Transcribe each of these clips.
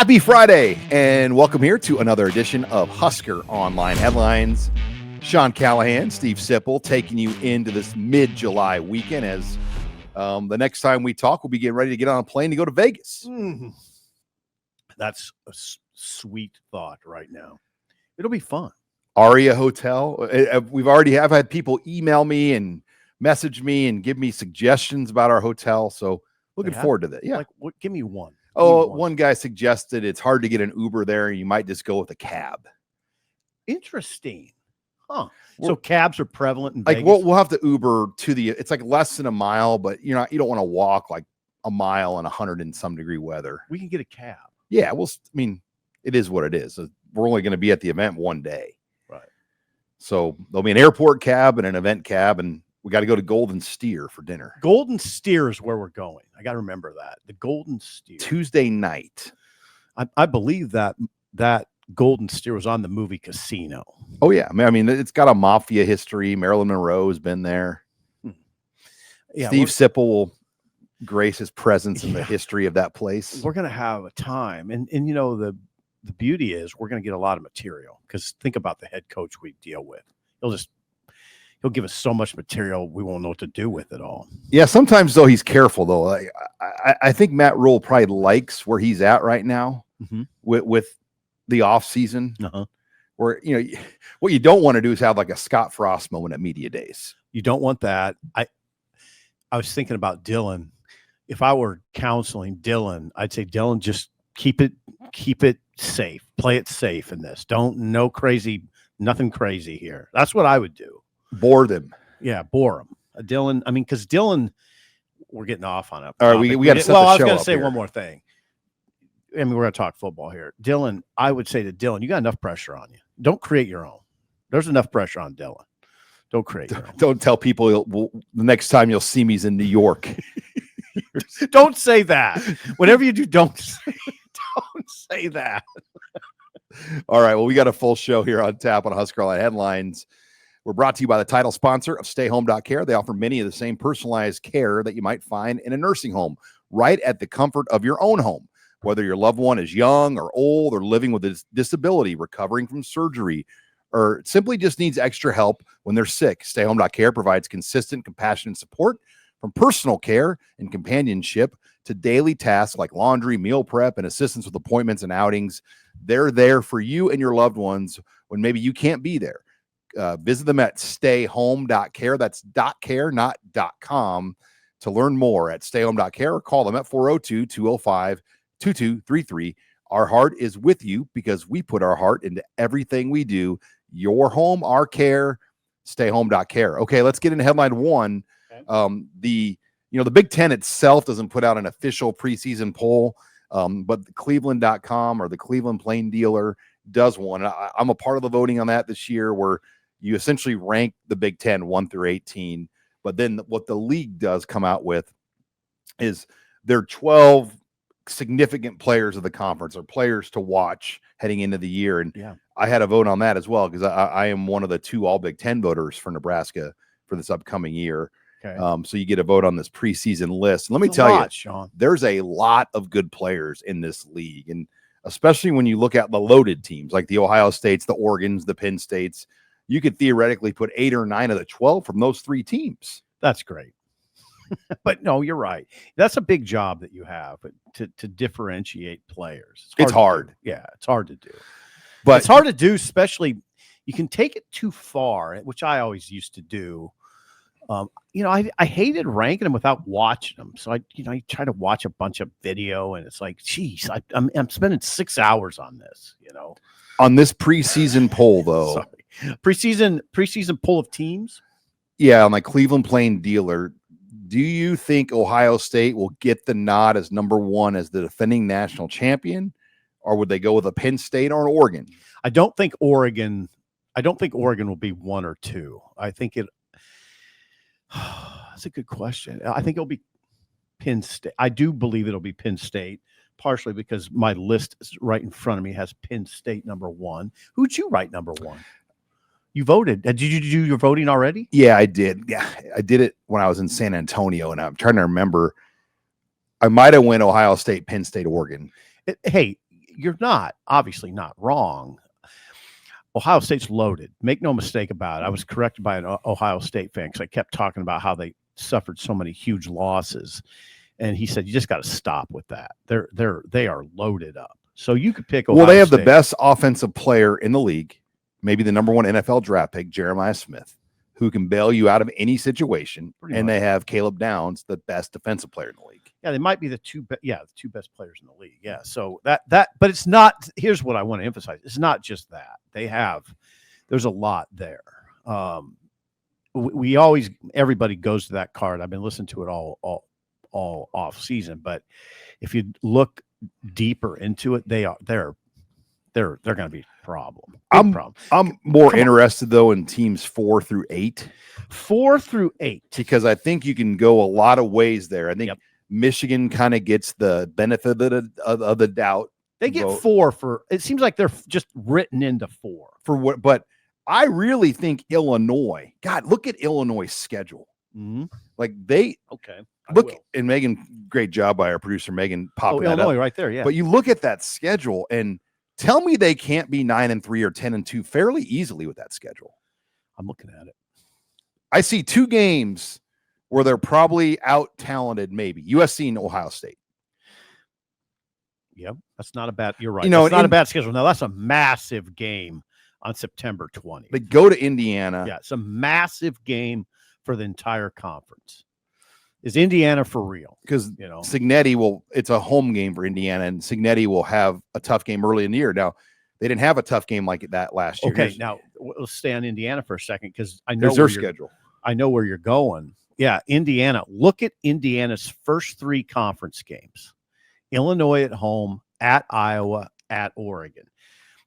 Happy Friday, and welcome here to another edition of Husker Online Headlines. Sean Callahan, Steve Sipple, taking you into this mid-July weekend as the next time we talk, we'll be getting ready to get on a plane to go to Vegas. That's a sweet thought right now. It'll be fun. Aria Hotel. I've had people email me and message me and give me suggestions about our hotel, so looking forward to that. Yeah. Give me one. One guy suggested it's hard to get an Uber there, and you might just go with a cab. Interesting. Huh. So cabs are prevalent in Vegas? We'll have to Uber to it's like less than a mile, but you don't want to walk like a mile in 100 and some degree weather. We can get a cab. Yeah, it is what it is. We're only going to be at the event one day. Right. So there'll be an airport cab and an event cab, and we got to go to Golden Steer for dinner. Golden Steer is where we're going. I got to remember that. The Golden Steer. Tuesday night. I believe that Golden Steer was on the movie Casino. Oh, yeah. It's got a mafia history. Marilyn Monroe has been there. Yeah, Steve Sipple will grace his presence in the history of that place. We're going to have a time. And the beauty is we're going to get a lot of material, because think about the head coach we deal with. He'll give us so much material, we won't know what to do with it all. Yeah, sometimes, though, he's careful, though. I think Matt Rule probably likes where he's at right now with the offseason, where, what you don't want to do is have like a Scott Frost moment at media days. You don't want that. I was thinking about Dylan. If I were counseling Dylan, I'd say, Dylan, just keep it safe. Play it safe in this. Nothing crazy here. That's what I would do. Bore them. Yeah, bore them. Dylan, because Dylan, we're getting off on it. All right, we got to set the show up. I was going to say one more thing. We're going to talk football here. Dylan, I would say to Dylan, you got enough pressure on you. Don't create your own. There's enough pressure on Dylan. Don't create your own. Don't tell people the next time you'll see me is in New York. Don't say that. Whatever you do, don't say that. All right. Well, we got a full show here on tap on HuskerOnline Headlines. We're brought to you by the title sponsor of StayHome.Care. They offer many of the same personalized care that you might find in a nursing home, right at the comfort of your own home. Whether your loved one is young or old or living with a disability, recovering from surgery, or simply just needs extra help when they're sick, StayHome.Care provides consistent, compassionate support from personal care and companionship to daily tasks like laundry, meal prep, and assistance with appointments and outings. They're there for you and your loved ones when maybe you can't be there. Visit them at StayHome.Care. That's .care, not .com, to learn more at StayHome.Care, or call them at 402-205-2233. Our heart is with you because we put our heart into everything we do. Your home, our care. StayHome.Care. Okay, let's get into headline one. Okay. The Big Ten itself doesn't put out an official preseason poll, but the Cleveland.com or the Cleveland Plain Dealer does one. I'm a part of the voting on that this year, where you essentially rank the Big Ten 1 through 18. But then what the league does come out with is their 12 significant players of the conference, or players to watch heading into the year. And I had a vote on that as well, because I am one of the 2 all Big Ten voters for Nebraska for this upcoming year. Okay. So you get a vote on this preseason list. And let me tell you, Sean, there's a lot of good players in this league. And especially when you look at the loaded teams like the Ohio States, the Oregons, the Penn States, you could theoretically put 8 or 9 of the 12 from those 3 teams. That's great. But no, you're right. That's a big job that you have to differentiate players. It's hard. Yeah, it's hard to do. But it's hard to do, especially you can take it too far, which I always used to do. I hated ranking them without watching them. So I try to watch a bunch of video, and it's like, geez, I'm spending 6 hours on this, On this preseason poll, though. Sorry. Preseason poll of teams? Yeah, on my Cleveland Plain Dealer, do you think Ohio State will get the nod as number 1 as the defending national champion, or would they go with a Penn State or an Oregon? I don't think Oregon will be 1 or 2. I think that's a good question. I think it'll be Penn State. I do believe it'll be Penn State, partially because my list is right in front of me has Penn State number 1. Who'd you write number 1? You voted. Did you do your voting already? Yeah, I did. Yeah, I did it when I was in San Antonio, and I'm trying to remember. I might have went Ohio State, Penn State, Oregon. Hey, you're obviously not wrong. Ohio State's loaded. Make no mistake about it. I was corrected by an Ohio State fan because I kept talking about how they suffered so many huge losses. And he said, you just got to stop with that. They are loaded up. So you could pick Ohio Well, they have State. the best offensive player in the league, maybe the number 1 NFL draft pick, Jeremiah Smith, who can bail you out of any situation. Pretty and much. they have Caleb Downs, the best defensive player in the league. Yeah, they might be the two best players in the league. Yeah. So but it's not, here's what I want to emphasize. It's not just that. There's a lot there. We always, everybody goes to that card. I've been listening to it all off season, but if you look deeper into it, they're going to be a problem. Problem. I'm more interested though in teams 4 through 8. 4 through 8, because I think you can go a lot of ways there. I think Michigan kind of gets the benefit of the doubt. They get 4 for, it seems like they're just written into 4 for what, but I really think Illinois, God, look at Illinois' schedule. Mm-hmm. Like they, look, and Megan, great job by our producer, Megan, popping that Illinois up. right there. Yeah. But you look at that schedule and tell me they can't be 9-3 or 10-2 fairly easily with that schedule. I'm looking at it. I see 2 games where they're probably out talented, maybe USC and Ohio State. Yep. That's not a bad, you're right. You know, it's not a bad schedule. Now that's a massive game on September 20th. They go to Indiana. Yeah. It's a massive game for the entire conference. Is Indiana for real? Because Signetti it's a home game for Indiana, and Signetti will have a tough game early in the year. Now, they didn't have a tough game like that last year. Okay, now let's stay on Indiana for a second because I know their schedule. I know where you're going. Yeah, Indiana. Look at Indiana's first 3 conference games: Illinois at home, at Iowa, at Oregon.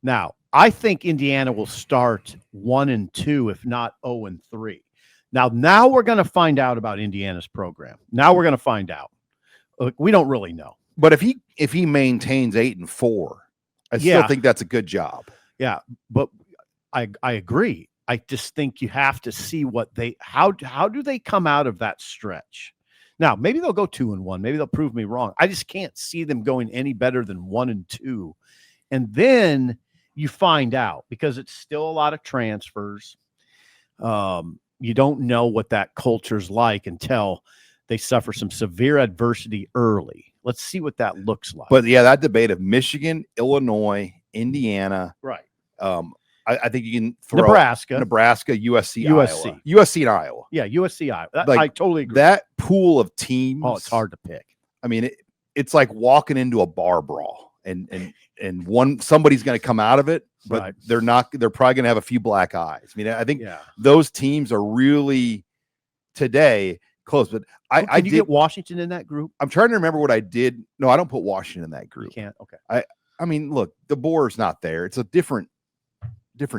Now, I think Indiana will start 1-2, if not 0-3. Now we're going to find out about Indiana's program. Now we're going to find out. Look, we don't really know. But if he maintains 8-4, I still think that's a good job. Yeah, but I agree. I just think you have to see how do they come out of that stretch. Now, maybe they'll go 2-1. Maybe they'll prove me wrong. I just can't see them going any better than 1-2. And then you find out because it's still a lot of transfers. You don't know what that culture's like until they suffer some severe adversity early. Let's see what that looks like. But yeah, that debate of Michigan, Illinois, Indiana. Right. I think you can throw Nebraska, USC, Iowa. USC and Iowa. Yeah, USC, Iowa. I totally agree. That pool of teams. Oh, it's hard to pick. I mean, it's like walking into a bar brawl and somebody's going to come out of it, but they're probably going to have a few black eyes. I mean, I think those teams are really today close, but I did get Washington in that group. I'm trying to remember what I did. No, I don't put Washington in that group. You can't. Okay. I mean, look, the Boer's not there. It's a different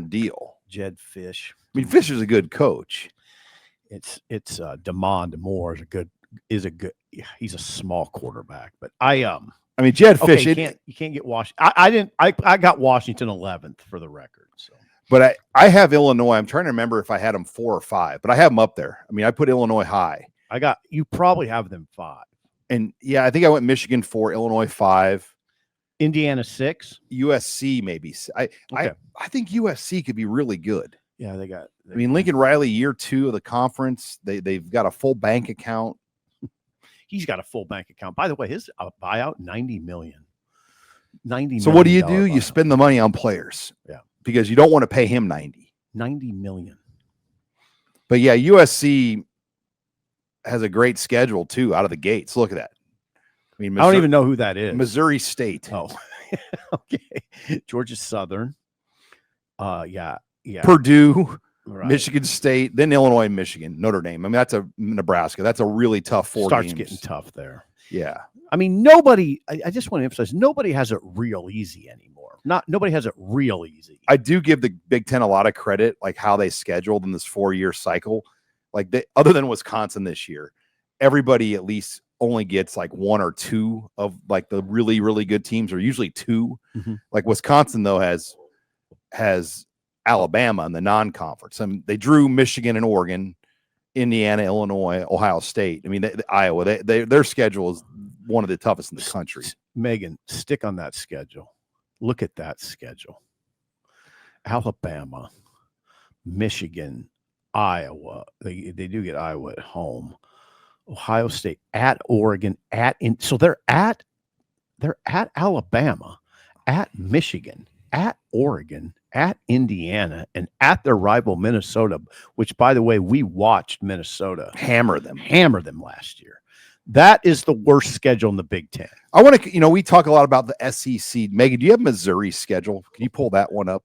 deal. Jed Fish. I mean, Fisher's a good coach. It's DeMond Moore is a good. He's a small quarterback, but I mean, Jed Fish. You can't get Washington. I got Washington 11th for the record. So, but I have Illinois. I'm trying to remember if I had them 4 or 5, but I have them up there. I mean, I put Illinois high. You probably have them 5. And yeah, I think I went Michigan 4, Illinois 5, Indiana 6, USC maybe. I think USC could be really good. Yeah, I mean, Lincoln Riley, year 2 of the conference. They've got a full bank account. He's got a full bank account. By the way, his buyout, $90 million. So what do? You spend the money on players. Yeah. Because you don't want to pay him $90 million. But yeah, USC has a great schedule too out of the gates. Look at that. I mean, I don't even know who that is. Missouri State. Oh, okay. Georgia Southern. Yeah. Purdue. Right. Michigan State, then Illinois, Michigan, Notre Dame. I mean, that's a Nebraska. That's a really tough 4 Starts games. Getting tough there. Yeah. I mean, nobody. I just want to emphasize, nobody has it real easy anymore. Nobody has it real easy. I do give the Big Ten a lot of credit, like how they scheduled in this 4-year cycle. Like other than Wisconsin this year, everybody at least only gets like 1 or 2 of like the really, really good teams, or usually 2. Mm-hmm. Like Wisconsin though has Alabama in the non-conference. I mean, they drew Michigan and Oregon, Indiana, Illinois, Ohio State. I mean, Iowa. Their schedule is one of the toughest in the country. Megan, stick on that schedule. look at that schedule. Alabama, Michigan, Iowa. They do get Iowa at home. Ohio State, at Oregon, so they're at Alabama, at Michigan, at Oregon, at Indiana, and at their rival Minnesota, which, by the way, we watched Minnesota hammer them last year. That is the worst schedule in the Big Ten. I want to, we talk a lot about the SEC. Megan, do you have Missouri's schedule? Can you pull that one up?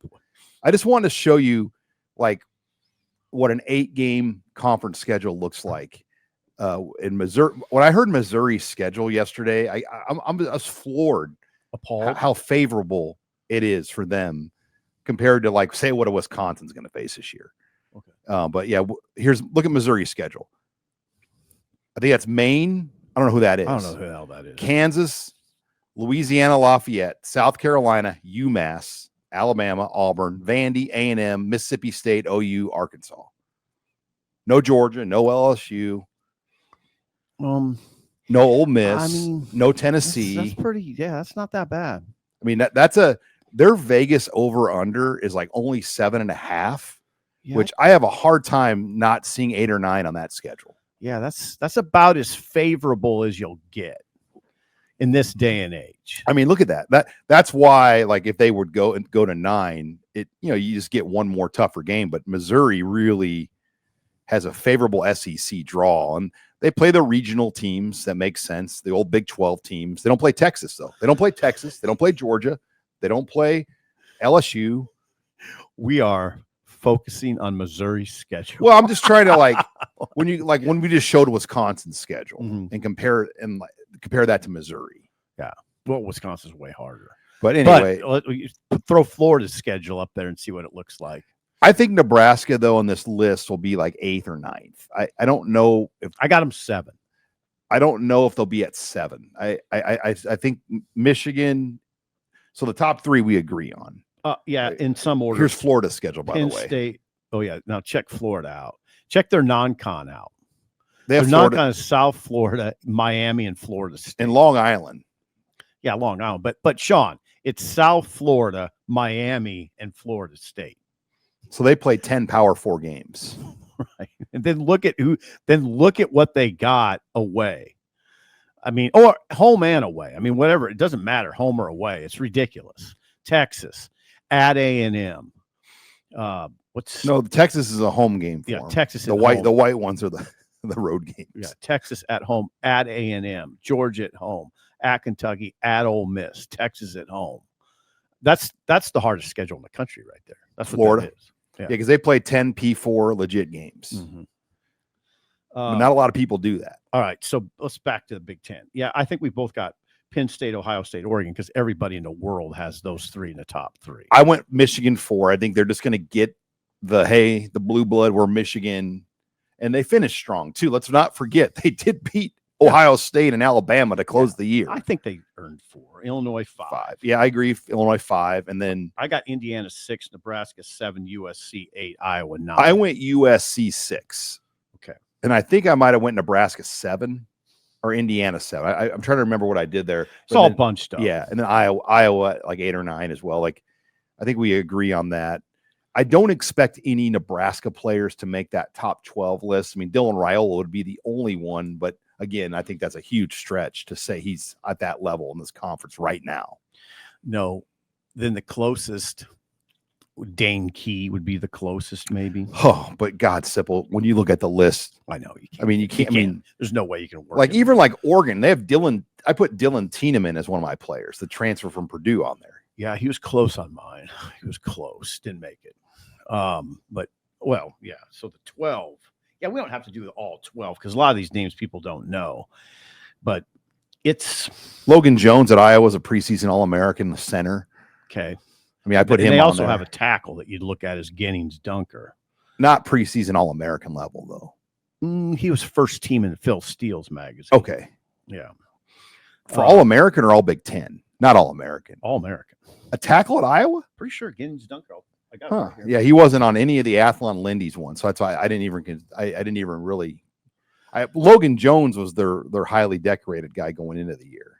I just wanted to show you like what an 8-game conference schedule looks like. In Missouri, when I heard Missouri's schedule yesterday, I was floored, appalled how favorable it is for them compared to like say what a Wisconsin's going to face this year. Okay, but yeah, look at Missouri's schedule. I think that's Maine. I don't know who that is. I don't know who the hell that is. Kansas, Louisiana Lafayette, South Carolina, UMass, Alabama, Auburn, Vandy, A&M, Mississippi State, OU, Arkansas. No Georgia, no LSU. No Ole Miss, no Tennessee. That's pretty. Yeah, that's not that bad. I mean, that's their Vegas over under is like only 7.5, which I have a hard time not seeing 8 or 9 on that schedule. Yeah, that's about as favorable as you'll get in this day and age. I mean, look at that. That's why, like, if they would go to 9, you just get one more tougher game. But Missouri really has a favorable SEC draw, and they play the regional teams. That makes sense. The old Big 12 teams. They don't play Texas, though. They don't play Texas. They don't play Georgia. They don't play LSU. We are focusing on Missouri's schedule. Well, I'm just trying to when we just showed Wisconsin's schedule and compare that to Missouri. Yeah. Well, Wisconsin's way harder. But anyway, throw Florida's schedule up there and see what it looks like. I think Nebraska, though, on this list will be like 8th or 9th. I don't know if I got them 7. I don't know if they'll be at 7. I think Michigan. So the top 3 we agree on. Yeah, in some order. Here's Florida's schedule, by the way. Penn State. Oh yeah. Now check Florida out. Check their non-con out. Their non-con is South Florida, Miami, and Florida State. And Long Island. Yeah, Long Island. But Sean, it's South Florida, Miami, and Florida State. So they play 10 Power 4 games. Right. And then look at what they got away. I mean, or home and away. I mean, whatever. It doesn't matter, home or away. It's ridiculous. Texas, at A&M. Texas is a home game for them. Texas. The white ones are the road games. Yeah, Texas at home, at A&M, Georgia at home, at Kentucky, at Ole Miss, Texas at home. That's the hardest schedule in the country right there. That's Florida. What that is. Yeah, because they play 10 P4 legit games. Mm-hmm. But not a lot of people do that. All right, so let's back to the Big Ten. Yeah, I think we both got Penn State, Ohio State, Oregon, because everybody in the world has those 3 in the top 3. I went Michigan 4. I think they're just going to get the blue blood. We're Michigan, and they finished strong too. Let's not forget they did beat Ohio State and Alabama to close the year. I think they earned 4. Illinois 5. Yeah, I agree. Illinois 5, and then I got Indiana 6, Nebraska 7, USC 8, Iowa 9. I went USC 6. Okay, and I think I might have went Nebraska 7 or Indiana 7. I'm trying to remember what I did there. It's all bunched up. Yeah, and then Iowa like 8 or 9 as well. Like, I think we agree on that. I don't expect any Nebraska players to make that top 12 list. I mean, Dylan Raiola would be the only one, but again, I think that's a huge stretch to say he's at that level in this conference right now. No, then the closest, Dane Key would be the closest, maybe. Oh, but God, Sipple, when you look at the list, I know you can't. I mean, you can't. I mean, there's no way you can work. Like even like Oregon, they have Dylan. I put Dylan Tiedemann as one of my players, the transfer from Purdue, on there. Yeah, he was close on mine. He was close, didn't make it. But well, yeah. So the 12. Yeah, we don't have to do all 12 because a lot of these names people don't know. But it's Logan Jones at Iowa is a preseason All-American center. Okay. I mean, I put him on they also there. have a tackle that you'd look at as Gennings Dunker. Not preseason All-American level, though. He was first team in Phil Steele's magazine. Okay. Yeah. For All-American or All Big Ten? Not All-American. All-American. A tackle at Iowa? Pretty sure Gennings Dunker. I got right here. Yeah, he wasn't on any of the Athlon Lindy's ones, so that's why I didn't even really. Logan Jones was their highly decorated guy going into the year.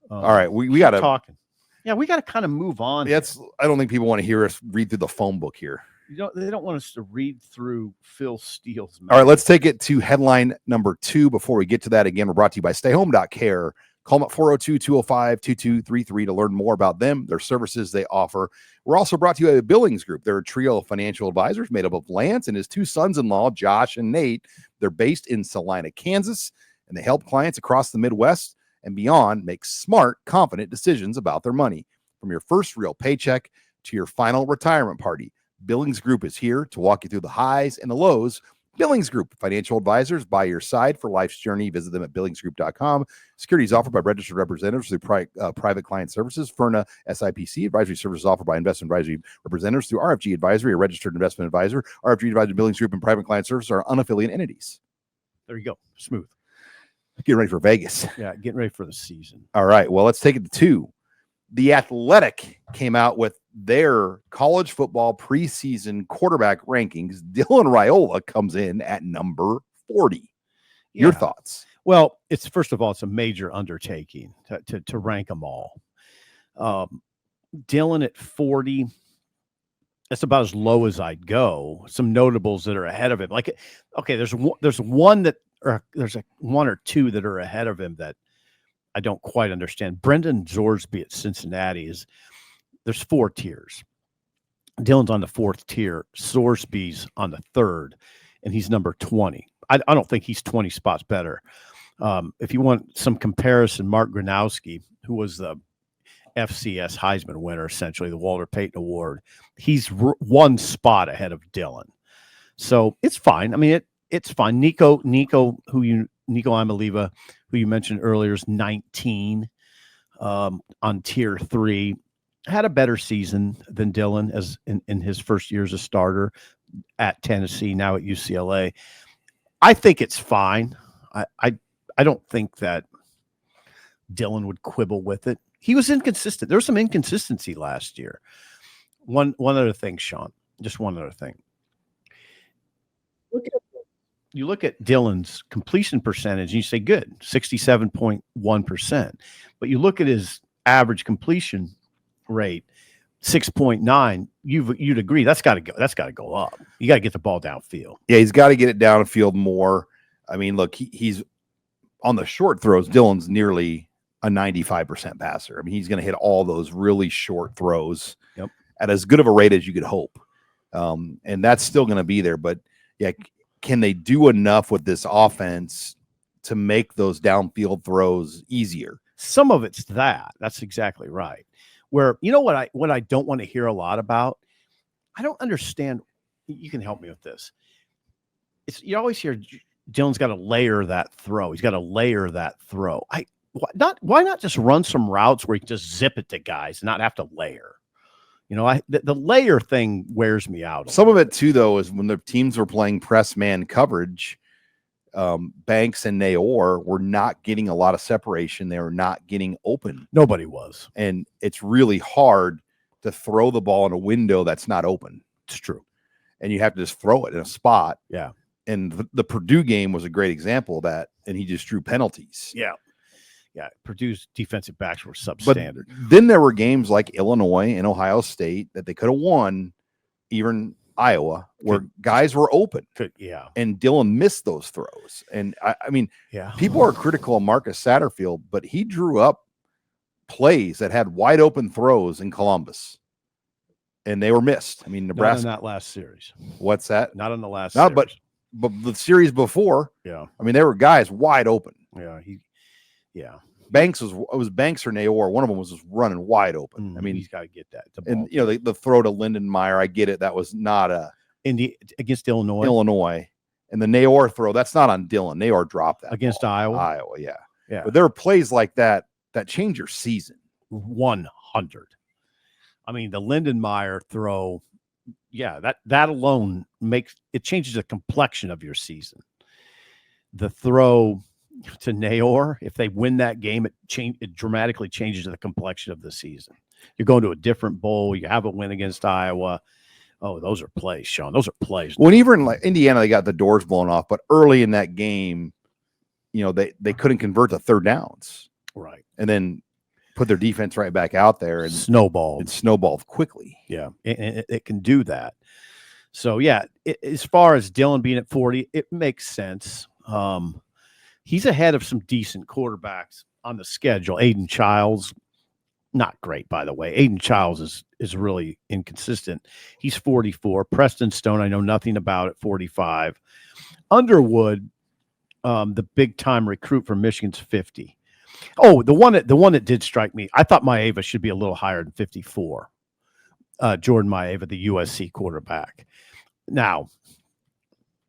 All right, we got to talking. Yeah, we got to kind of move on. I don't think people want to hear us read through the phone book here. They don't want us to read through Phil Steele's. All right, let's take it to headline number 2. Before we get to that, again, we're brought to you by StayHome.Care. Call them at 402-205-2233 to learn more about them, their services they offer. We're also brought to you by Billings Group. They're a trio of financial advisors made up of Lance and his 2 sons-in-law, Josh and Nate. They're based in Salina, Kansas, and they help clients across the Midwest and beyond make smart, confident decisions about their money. From your first real paycheck to your final retirement party, Billings Group is here to walk you through the highs and the lows. Billings Group, financial advisors by your side for life's journey. Visit them at billingsgroup.com. Security is offered by registered representatives through private client services, FIRNA, SIPC. Advisory services offered by investment advisory representatives through RFG Advisory, a registered investment advisor. RFG Advisory, Billings Group, and private client services are unaffiliated entities. There you go. Smooth. Getting ready for Vegas. Yeah, getting ready for the season. All right, well, let's take it to 2. The Athletic came out with their college football preseason quarterback rankings. Dylan Raiola comes in at number 40. Yeah. Your thoughts? Well, first of all, it's a major undertaking to rank them all. Dylan at 40, that's about as low as I'd go. Some notables that are ahead of him. Like, okay, there's one or two that are ahead of him that I don't quite understand. Brendan Zorsby at Cincinnati there's 4 tiers. Dylan's on the 4th tier. Zorsby's on the 3rd, and he's number 20. I don't think he's 20 spots better. If you want some comparison, Mark Gronowski, who was the FCS Heisman winner, essentially the Walter Payton Award, he's 1 spot ahead of Dylan. So it's fine. I mean, it's fine. Nico Imaliva, who you mentioned earlier, is 19 on tier 3. Had a better season than Dylan as in his first year as a starter at Tennessee, now at UCLA. I think it's fine. I don't think that Dylan would quibble with it. He was inconsistent. There was some inconsistency last year. One other thing, Sean, just one other thing. You look at Dylan's completion percentage and you say, good, 67.1%. But you look at his average completion rate, 6.9. You'd agree that's got to go up. You got to get the ball downfield. Yeah, he's got to get it downfield more. I mean, look, he's on the short throws. Dylan's nearly a 95% passer. I mean, he's going to hit all those really short throws at as good of a rate as you could hope. And that's still going to be there. But yeah, can they do enough with this offense to make those downfield throws easier? Some of it's that. That's exactly right. Where, you know what I don't want to hear a lot about? I don't understand. You can help me with this. You always hear Dylan's got to layer that throw. He's got to layer that throw. Why not just run some routes where he can just zip it to guys and not have to layer? You know, the layer thing wears me out. Some of it too, though, is when the teams were playing press man coverage, Banks and Naor were not getting a lot of separation. They were not getting open. Nobody was. And it's really hard to throw the ball in a window that's not open. It's true. And you have to just throw it in a spot. Yeah. And the Purdue game was a great example of that. And he just drew penalties. Yeah. Yeah. Purdue's defensive backs were substandard. But then there were games like Illinois and Ohio State that they could have won, even Iowa, where guys were open. And Dylan missed those throws. And I mean, people are critical of Marcus Satterfield, but he drew up plays that had wide open throws in Columbus, and they were missed. I mean, Nebraska. Not in that last series. What's that? Not in the last series. But the series before. Yeah. I mean, there were guys wide open. Yeah. Banks was Banks or Naor. One of them was just running wide open. I mean, he's got to get that. And you know, the throw to Lindenmeyer, I get it. That was not against Illinois. And the Naor throw, that's not on Dylan. Naor dropped that against ball. Iowa. Yeah. But there are plays like that change your season. 100. I mean, the Lindenmeyer throw, that alone changes the complexion of your season. The throw to Naor, if they win that game, it dramatically changes the complexion of the season. You're going to a different bowl. You have a win against Iowa. Oh, those are plays, Sean. Those are plays. When even like Indiana, they got the doors blown off, but early in that game, you know, they couldn't convert the third downs. Right. And then put their defense right back out there and snowballed quickly. Yeah, and it can do that. So yeah, as far as Dylan being at 40, it makes sense. He's ahead of some decent quarterbacks on the schedule. Aiden Childs, not great, by the way. Aiden Childs is really inconsistent. He's 44. Preston Stone, I know nothing about, at 45. Underwood, the big time recruit from Michigan's 50. Oh, the one that did strike me, I thought Maeva should be a little higher than 54. Jordan Maeva, the USC quarterback. Now,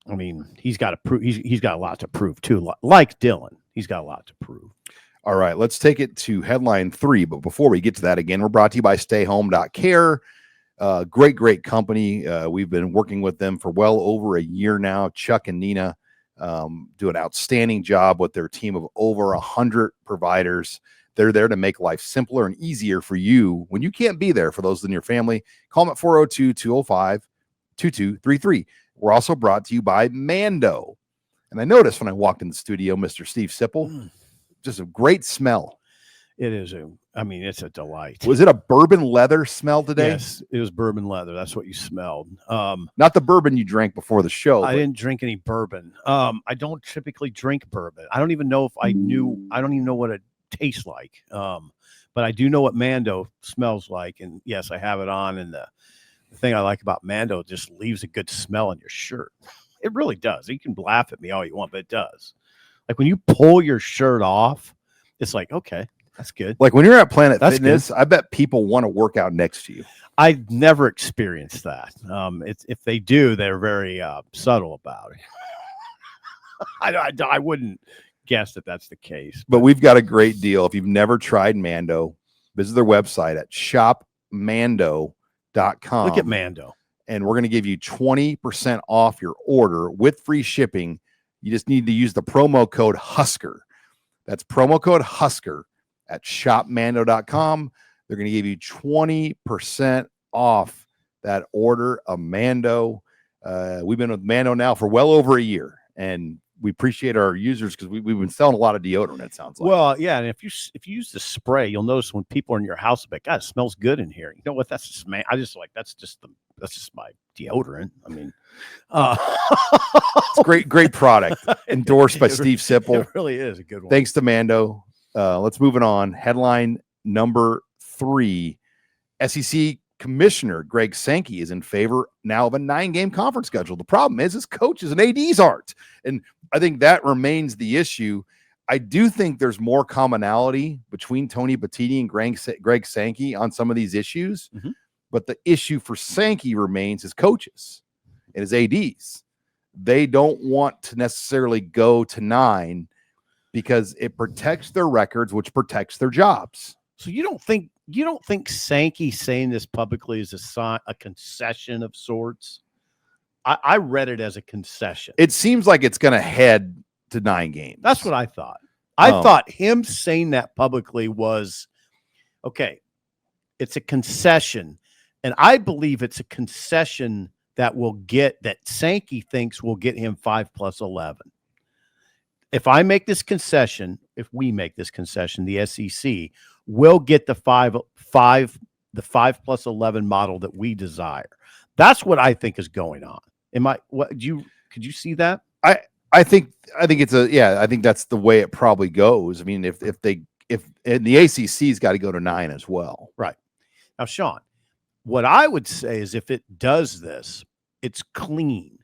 I mean, he's got to prove. He's got a lot to prove too. Like Dylan, he's got a lot to prove. All right, let's take it to headline 3. But before we get to that, again, we're brought to you by StayHome.Care. Great company. We've been working with them for well over a year now. Chuck and Nina do an outstanding job with their team of over 100 providers. They're there to make life simpler and easier for you when you can't be there for those in your family. Call them at 402-205-2233. We're also brought to you by Mando. And I noticed when I walked in the studio, Mr. Steve Sipple, just a great smell. It is it's a delight. Was it a bourbon leather smell today? Yes, it was bourbon leather. That's what you smelled. Not the bourbon you drank before the show. I didn't drink any bourbon. I don't typically drink bourbon. I don't even know if I knew. I don't even know what it tastes like. But I do know what Mando smells like. And yes, I have it on. And the thing I like about Mando, just leaves a good smell on your shirt. It really does. You can laugh at me all you want, but it does. Like when you pull your shirt off, it's like, okay, that's good. Like when you're at Planet Fitness, good. I bet people want to work out next to you. I've never experienced that. If they do, they're very subtle about it. I wouldn't guess that that's the case. But we've got a great deal. If you've never tried Mando, visit their website at shopmando.com. Look at Mando. And we're going to give you 20% off your order with free shipping. You just need to use the promo code Husker. That's promo code Husker at shopmando.com. They're going to give you 20% off that order of Mando. We've been with Mando now for well over a year, and we appreciate our users because we've been selling a lot of deodorant, it sounds like. Well, yeah, and if you use the spray, you'll notice when people are in your house, like, God, it smells good in here. You know what? That's just that's just my deodorant. I mean, it's great product endorsed by Steve Sipple. It really is a good one. Thanks to Mando. Let's move it on. Headline number 3: SEC Commissioner Greg Sankey is in favor now of a 9-game conference schedule. The problem is his coaches and ADs aren't, and I think that remains the issue. I do think there's more commonality between Tony Bettini and Greg Sankey on some of these issues. Mm-hmm. But the issue for Sankey remains his coaches and his ADs. They don't want to necessarily go to 9 because it protects their records, which protects their jobs. So you don't think Sankey saying this publicly is a concession of sorts? I read it as a concession. It seems like it's going to head to 9 games. That's what I thought. I thought him saying that publicly was, okay, it's a concession. And I believe it's a concession that Sankey thinks will get him 5+11. If we make this concession, the SEC will get the 5+11 model that we desire. That's what I think is going on. Could you see that? I think it's I think that's the way it probably goes. I mean, if the ACC's got to go to 9 as well. Right. Now, Sean, what I would say is if it does this, it's clean.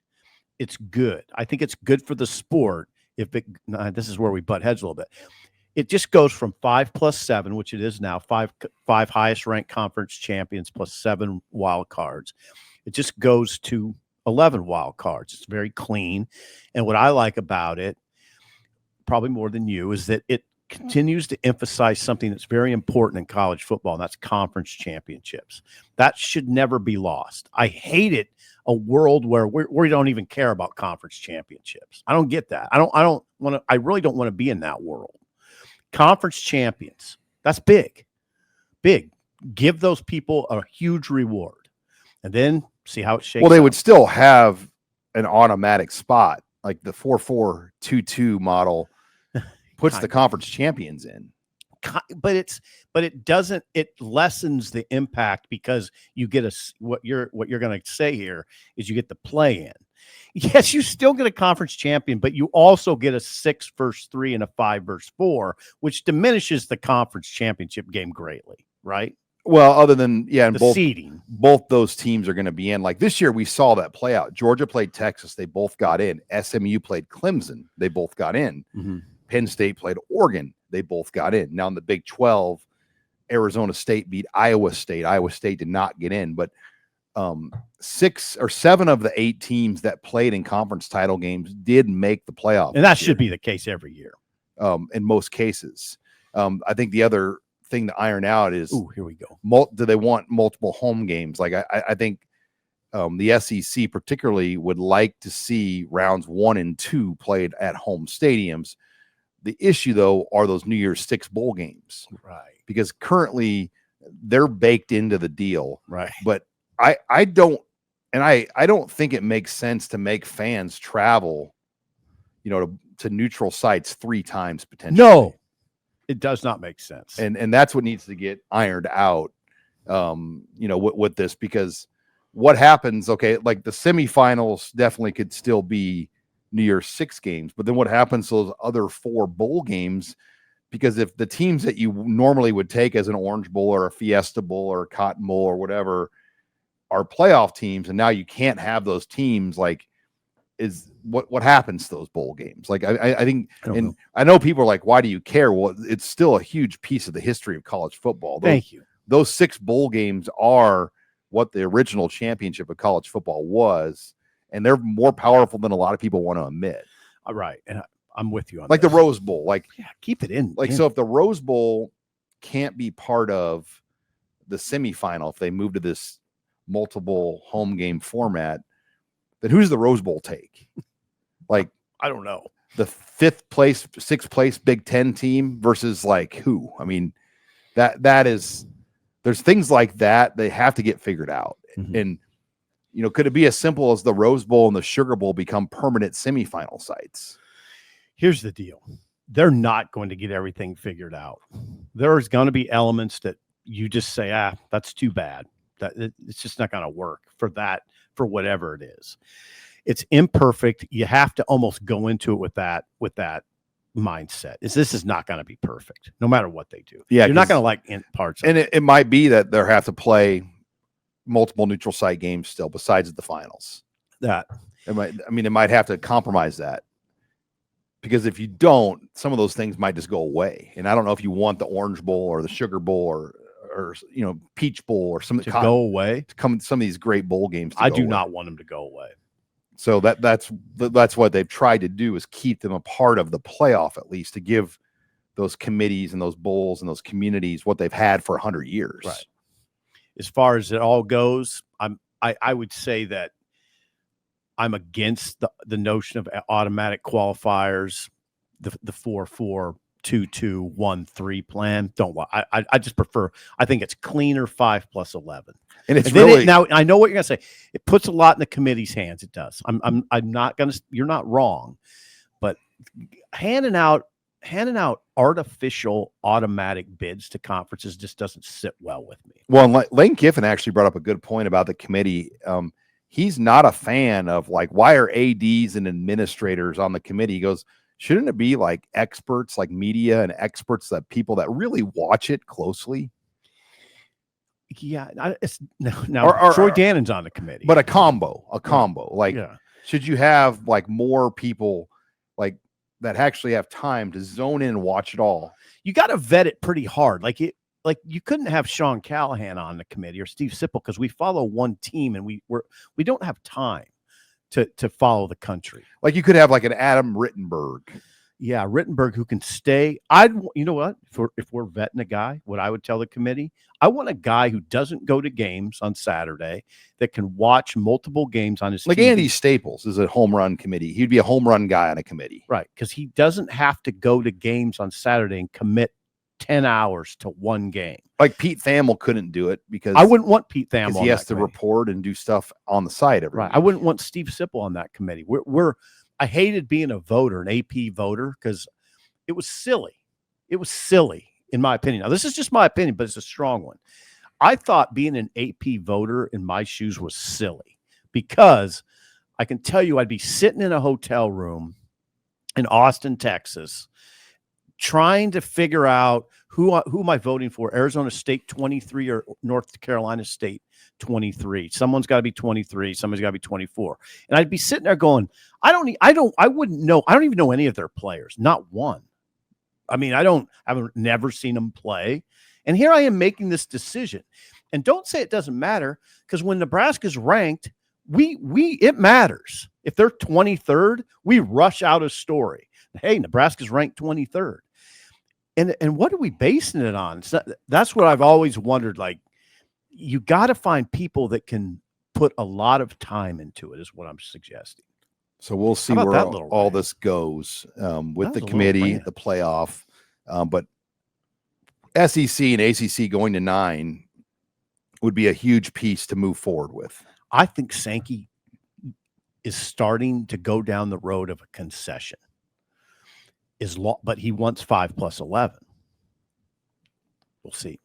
It's good. I think it's good for the sport. This is where we butt heads a little bit. It just goes from 5+7, which it is now, five highest ranked conference champions plus 7 wild cards. It just goes to 11 wild cards. It's very clean. And what I like about it, probably more than you, is that it continues to emphasize something that's very important in college football, and that's conference championships. That should never be lost. I hate it, a world where we don't even care about conference championships. I don't get that. I really don't want to be in that world. Conference champions, that's big. Big. Give those people a huge reward. And then see how it shakes out. Well, they would still have an automatic spot, like the 4-4-2-2 model puts the conference champions in. but it doesn't, it lessens the impact because you get what you're going to say here is you get the play in. Yes, you still get a conference champion, but you also get a 6 versus 3 and a 5 versus 4, which diminishes the conference championship game greatly, right? Well, other than, and the seeding. Both those teams are going to be in. Like this year, we saw that play out. Georgia played Texas. They both got in. SMU played Clemson. They both got in. Mm-hmm. Penn State played Oregon. They both got in. Now in the Big 12, Arizona State beat Iowa State. Iowa State did not get in, but 6 or 7 of the 8 teams that played in conference title games did make the playoff. And that should be the case every year. In most cases. I think the other thing to iron out is, here we go. Do they want multiple home games? Like I think the SEC particularly would like to see rounds 1 and 2 played at home stadiums. The issue, though, are those New Year's 6 bowl games, right? Because currently they're baked into the deal, right? But I don't think it makes sense to make fans travel, to neutral sites 3 times potentially. No, it does not make sense. And that's what needs to get ironed out, with this, because what happens, okay, like the semifinals definitely could still be New Year's 6 games, but then what happens to those other 4 bowl games? Because if the teams that you normally would take as an Orange Bowl or a Fiesta Bowl or a Cotton Bowl or whatever are playoff teams, and now you can't have those teams, like, is what happens to those bowl games? Like, I think, I know people are like, why do you care? Well, it's still a huge piece of the history of college football. Thank you. Those 6 bowl games are what the original championship of college football was, and they're more powerful than a lot of people want to admit. Right. And I'm with you on like this. The Rose Bowl. Like, keep it in. Like, so if the Rose Bowl can't be part of the semifinal, if they move to this multiple home game format, then who's the Rose Bowl take? Like, I don't know. The 5th place, 6th place Big Ten team versus like who? I mean, that is, there's things like that they have to get figured out. Mm-hmm. And could it be as simple as the Rose Bowl and the Sugar Bowl become permanent semifinal sites? Here's the deal. They're not going to get everything figured out. There's going to be elements that you just say, that's too bad. It's just not going to work for whatever it is. It's imperfect. You have to almost go into it with that mindset. This is not going to be perfect, no matter what they do. Yeah, you're not going to like parts of it. It might be that they'll have to play multiple neutral site games still besides the finals. It might have to compromise that, because if you don't, some of those things might just go away. And I don't know if you want the Orange Bowl or the Sugar Bowl or Peach Bowl or something to go away. To come some of these great bowl games. I do not want them to go away. So that's what they've tried to do, is keep them a part of the playoff, at least, to give those committees and those bowls and those communities what they've had for 100 years. Right. As far as it all goes, I would say that I'm against the notion of automatic qualifiers, the 4-4-2-2-1-3 plan. I just prefer. I think it's cleaner 5 plus 11. And it's really now. I know what you're gonna say. It puts a lot in the committee's hands. It does. I'm not gonna. You're not wrong, but handing out artificial automatic bids to conferences just doesn't sit well with me. Well, Lane Kiffin actually brought up a good point about the committee. He's not a fan of, like, why are ADs and administrators on the committee? He goes, shouldn't it be like experts, like media and experts, that people that really watch it closely? Yeah, Troy Dannon's on the committee, but a combo. Like, should you have like more people like that actually have time to zone in and watch it all? You got to vet it pretty hard. Like you couldn't have Sean Callahan on the committee or Steve Sipple, because we follow one team and we don't have time to follow the country. Like, you could have like an Adam Rittenberg. Yeah, Rittenberg, who can stay. You know what? If we're vetting a guy, what I would tell the committee, I want a guy who doesn't go to games on Saturday, that can watch multiple games on his like TV. Andy Staples is a home run committee. He'd be a home run guy on a committee. Right, because he doesn't have to go to games on Saturday and commit 10 hours to one game. Like Pete Thamel couldn't do it, because I wouldn't want Pete Thamel. He has to report and do stuff on the side every right. week. I wouldn't want Steve Sipple on that committee. I hated being a voter, an AP voter, because it was silly. It was silly. in my opinion. Now, this is just my opinion, but it's a strong one. I thought being an AP voter in my shoes was silly because I can tell you I'd be sitting in a hotel room in Austin, Texas, trying to figure out who am I voting for, Arizona State 23 or North Carolina State 23. Someone's got to be 23. Somebody's got to be 24. And I'd be sitting there going, I wouldn't know. I don't even know any of their players. Not one. I mean, I've never seen them play. And here I am making this decision. And don't say it doesn't matter, because when Nebraska's ranked, it matters. If they're 23rd, we rush out a story. Hey, Nebraska's ranked 23rd. And what are we basing it on? That's what I've always wondered. Like, you got to find people that can put a lot of time into it, is what I'm suggesting. So we'll see where all this goes with the committee, the playoff. But SEC and ACC going to 9 would be a huge piece to move forward with. I think Sankey is starting to go down the road of a concession. But he wants 5 plus 11. We'll see.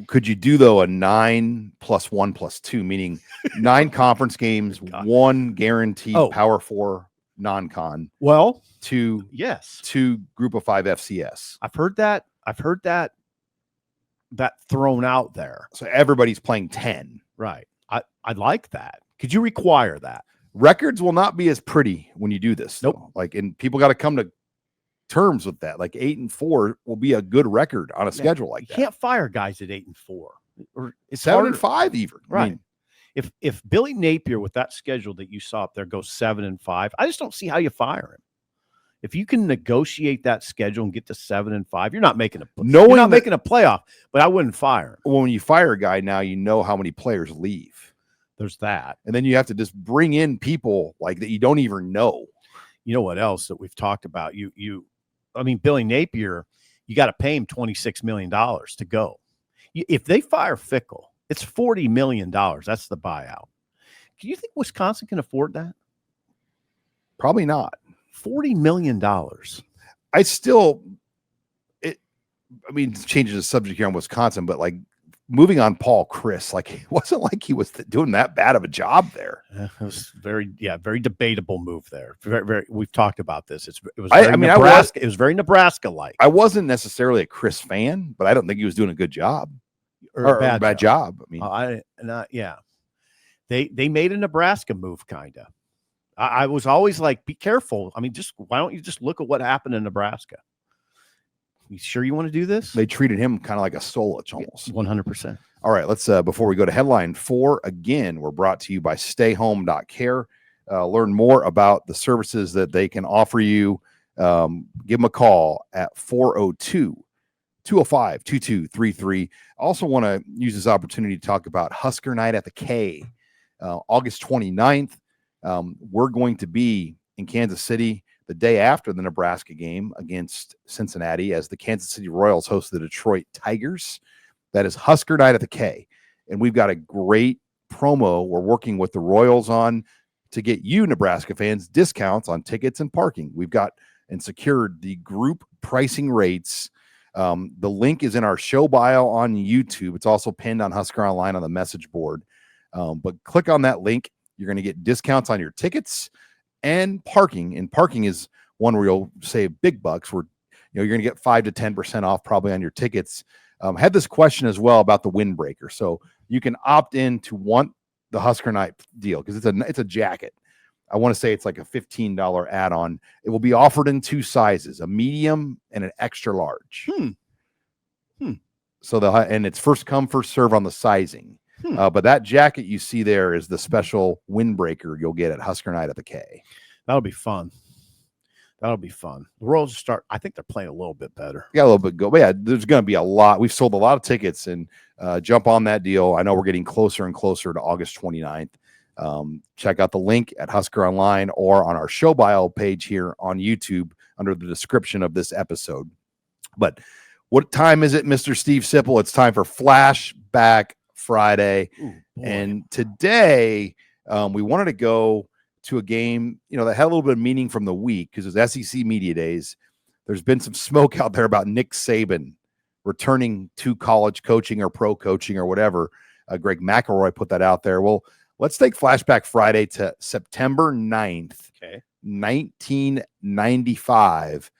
Could you do, though, a 9 plus 1 plus 2, meaning 9 conference games, 1 guaranteed Power 4 non-con? Well, 2 Group of 5 FCS. I've heard that thrown out there. So everybody's playing 10. Right. I'd like that. Could you require that? Records will not be as pretty when you do this. Nope. Though. Like, and people got to come to terms with that. Like 8-4 will be a good record on a schedule like that. You can't fire guys at 8-4 or it's 7-5 even. Right. I mean, if Billy Napier with that schedule that you saw up there goes 7-5, I just don't see how you fire him. If you can negotiate that schedule and get to 7-5, you're not making a playoff, but I wouldn't fire him. Well, when you fire a guy now, you know how many players leave. There's that. And then you have to just bring in people like that you don't even know. You know what else that we've talked about? Billy Napier, you got to pay him $26 million to go. If they fire Fickle, it's $40 million. That's the buyout. Do you think Wisconsin can afford that? Probably not. $40 million. Changing the subject here on Wisconsin, but like moving on Paul Chris, like it wasn't like he was doing that bad of a job there. It was very debatable move there. Very, very. We've talked about this. It was very Nebraska-like. I wasn't necessarily a Chris fan, but I don't think he was doing a good job or a bad job. They made a Nebraska move, kind of. I was always like, be careful. I mean, why don't you just look at what happened in Nebraska? You sure you want to do this? They treated him kind of like a Solich almost. 100%. All right, let's before we go to headline 4, again, we're brought to you by StayHome.Care. Learn more about the services that they can offer you. Give them a call at 402-205-2233. I also want to use this opportunity to talk about Husker Night at the K, August 29th. We're going to be in Kansas City the day after the Nebraska game against Cincinnati as the Kansas City Royals host the Detroit Tigers. That is Husker Night at the K. And we've got a great promo we're working with the Royals on to get you, Nebraska fans, discounts on tickets and parking. We've got and secured the group pricing rates. The link is in our show bio on YouTube. It's also pinned on Husker Online on the message board. But click on that link. You're going to get discounts on your tickets and parking. And parking is one where you'll save big bucks. Where you're going to get 5 to 10% off probably on your tickets. Had this question as well about the windbreaker. So you can opt in to want the Husker Night deal because it's a jacket. I want to say it's like a $15 add-on. It will be offered in 2 sizes, a medium and an extra large. So and it's first come, first serve on the sizing. But that jacket you see there is the special windbreaker you'll get at Husker Night at the K. That'll be fun. The Royals start. I think they're playing a little bit better. Yeah, a little bit go. But yeah, there's going to be a lot. We've sold a lot of tickets and jump on that deal. I know we're getting closer and closer to August 29th. Check out the link at Husker Online or on our show bio page here on YouTube under the description of this episode. But what time is it, Mr. Steve Sipple? It's time for Flashback Friday. And today we wanted to go to a game, that had a little bit of meaning from the week because it was SEC Media Days. There's been some smoke out there about Nick Saban returning to college coaching or pro coaching or whatever. Greg McElroy put that out there. Well, let's take Flashback Friday to September 9th, 1995.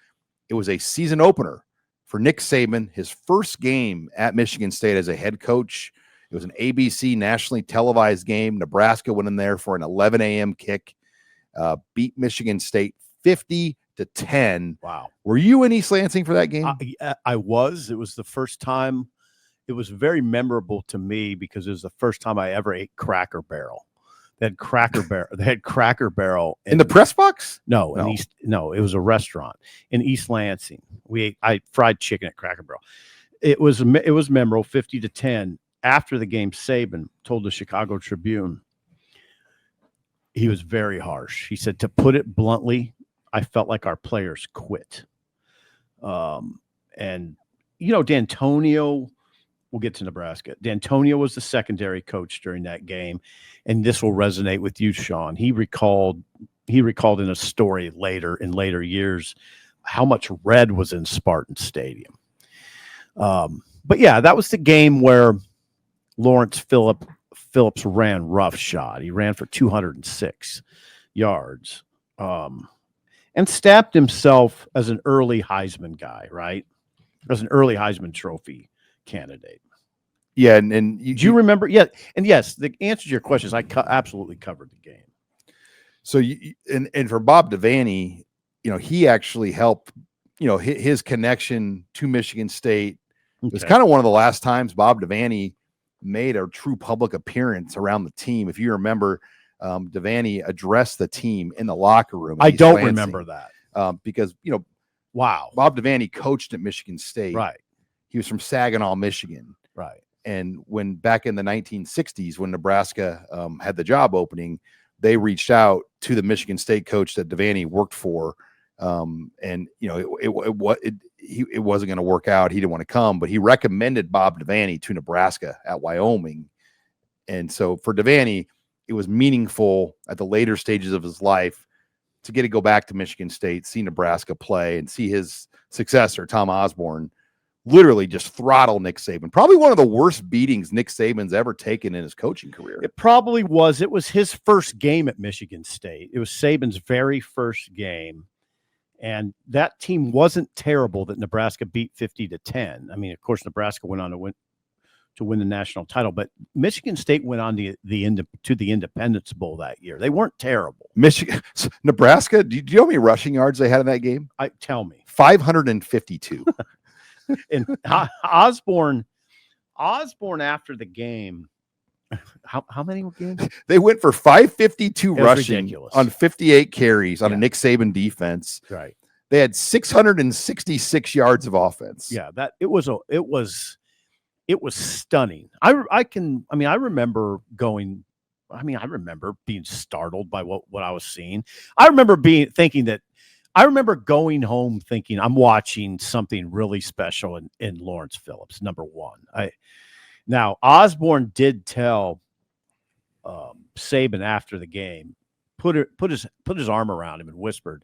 It was a season opener for Nick Saban, his first game at Michigan State as a head coach. It was an ABC nationally televised game. Nebraska went in there for an 11 a.m. kick, beat Michigan State 50-10. Wow. Were you in East Lansing for that game? I was. It was the first time. It was very memorable to me because it was the first time I ever ate Cracker Barrel. They had Cracker Barrel in the press box? No, it was a restaurant in East Lansing. I fried chicken at Cracker Barrel. It was memorable, 50-10. After the game, Saban told the Chicago Tribune, he was very harsh. He said, to put it bluntly, I felt like our players quit. And, D'Antonio, we'll get to Nebraska. D'Antonio was the secondary coach during that game. And this will resonate with you, Sean. He recalled in a story in later years how much red was in Spartan Stadium. But yeah, that was the game where Lawrence Phillips ran roughshod. He ran for 206 yards and stabbed himself as an early Heisman guy, right? As an early Heisman Trophy candidate. Yeah, and do you remember? Yeah, and yes, the answer to your question is I absolutely covered the game. So and for Bob Devaney, he actually helped. His connection to Michigan State was kind of one of the last times Bob Devaney made a true public appearance around the team. If you remember, Devaney addressed the team in the locker room. I don't remember that because wow, Bob Devaney coached at Michigan State. Right, he was from Saginaw, Michigan. Right. And when back in the 1960s, when Nebraska had the job opening, they reached out to the Michigan State coach that Devaney worked for. It wasn't going to work out. He didn't want to come, but he recommended Bob Devaney to Nebraska at Wyoming. And so for Devaney, it was meaningful at the later stages of his life to get to go back to Michigan State, see Nebraska play, and see his successor, Tom Osborne, literally just throttle Nick Saban. Probably one of the worst beatings Nick Saban's ever taken in his coaching career. It probably was. It was his first game at Michigan State. It was Saban's very first game. And that team wasn't terrible that Nebraska beat 50-10. I mean, of course, Nebraska went on to win the national title, but Michigan State went on to the Independence Bowl that year. They weren't terrible. Nebraska, do you know how many rushing yards they had in that game? Tell me. 552. And Osborne after the game, how many games? They went for 552 rushing on 58 carries on a Nick Saban defense. Right. They had 666 yards of offense. Yeah, it was stunning. I remember being startled by what I was seeing. I remember going home thinking I'm watching something really special in Lawrence Phillips, number one. Now Osborne did tell Saban after the game, put his arm around him and whispered,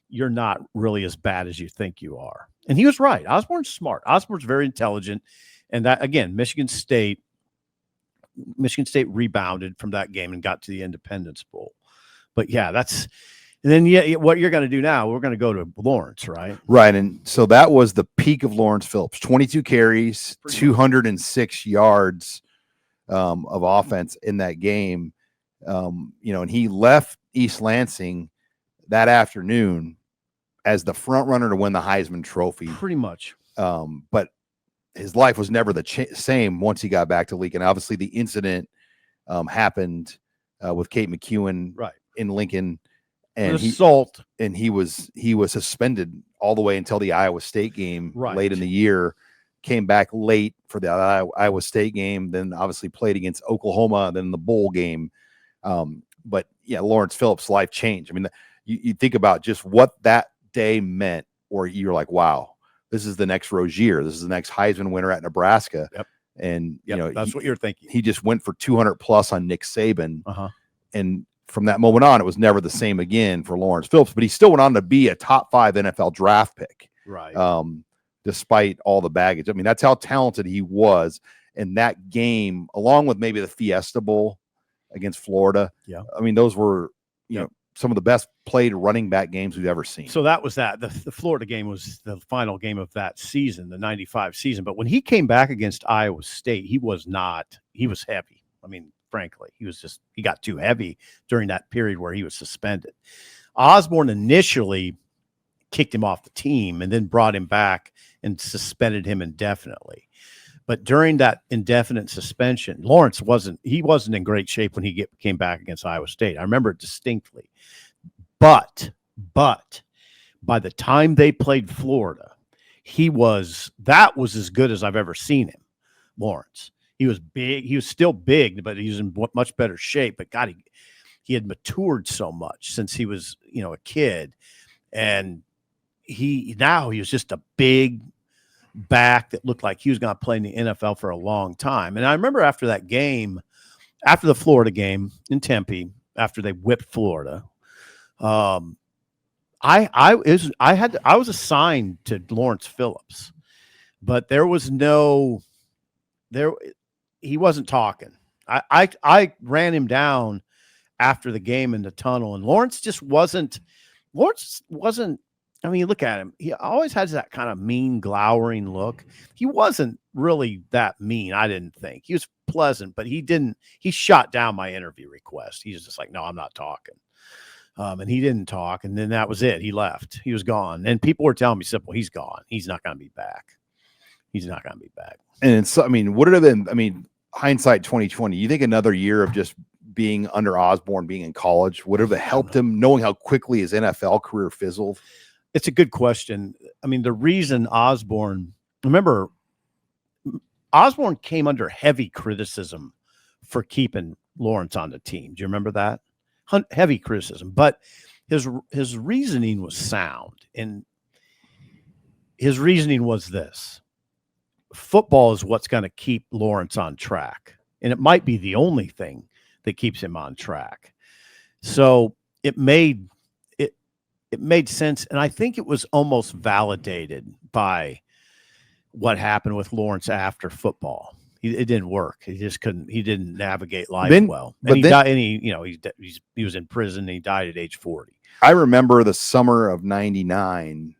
"You're not really as bad as you think you are." And he was right. Osborne's smart. Osborne's very intelligent. And that, again, Michigan State rebounded from that game and got to the Independence Bowl. But yeah, what you're going to do now, we're going to go to Lawrence, right? Right. And so that was the peak of Lawrence Phillips, 22 carries, 206 yards of offense in that game. And he left East Lansing that afternoon as the front runner to win the Heisman Trophy. Pretty much. But his life was never the same once he got back to Lincoln. Obviously, the incident happened with Kate McEwen in Lincoln. And assault, he was suspended all the way until the Iowa State game late in the year. Came back late for the Iowa State game, then obviously played against Oklahoma, then the bowl game. But yeah, Lawrence Phillips' life changed. I mean, you think about just what that day meant, or you're like, wow, this is the next Rozier, this is the next Heisman winner at Nebraska. Yep. And that's what you're thinking. He just went for 200 plus on Nick Saban, and from that moment on, it was never the same again for Lawrence Phillips, but he still went on to be a top 5 NFL draft pick. Right. despite all the baggage. I mean, that's how talented he was. And that game, along with maybe the Fiesta Bowl against Florida. Yeah. I mean, those were, you know, some of the best played running back games we've ever seen. So that was that. The Florida game was the final game of that season, the 95 season. But when he came back against Iowa State, he was heavy. I mean, frankly, he got too heavy during that period where he was suspended. Osborne initially kicked him off the team and then brought him back and suspended him indefinitely. But during that indefinite suspension, Lawrence wasn't in great shape when he came back against Iowa State. I remember it distinctly. But by the time they played Florida, that was as good as I've ever seen him, Lawrence. He was big. He was still big, but he was in much better shape. But God, he had matured so much since he was, a kid. And he was just a big back that looked like he was going to play in the NFL for a long time. And I remember after that game, after the Florida game in Tempe, after they whipped Florida, I was assigned to Lawrence Phillips, but he wasn't talking. I ran him down after the game in the tunnel, and Lawrence wasn't. I mean, look at him. He always has that kind of mean, glowering look. He wasn't really that mean, I didn't think. He was pleasant, but he shot down my interview request. He was just like, no, I'm not talking. And he didn't talk. And then that was it. He left. He was gone. And people were telling me, simple, he's gone. He's not going to be back. He's not going to be back. And so, I mean, would it have been, hindsight 2020, you think another year of just being under Osborne, being in college, would have helped him knowing how quickly his NFL career fizzled? It's a good question. I mean, the reason Osborne came under heavy criticism for keeping Lawrence on the team. Do you remember that? Heavy criticism, but his reasoning was sound. And his reasoning was this: football is what's going to keep Lawrence on track. And it might be the only thing that keeps him on track. So it made sense. And I think it was almost validated by what happened with Lawrence after football. It didn't work. He didn't navigate life well. And he was in prison and he died at age 40. I remember the summer of 99.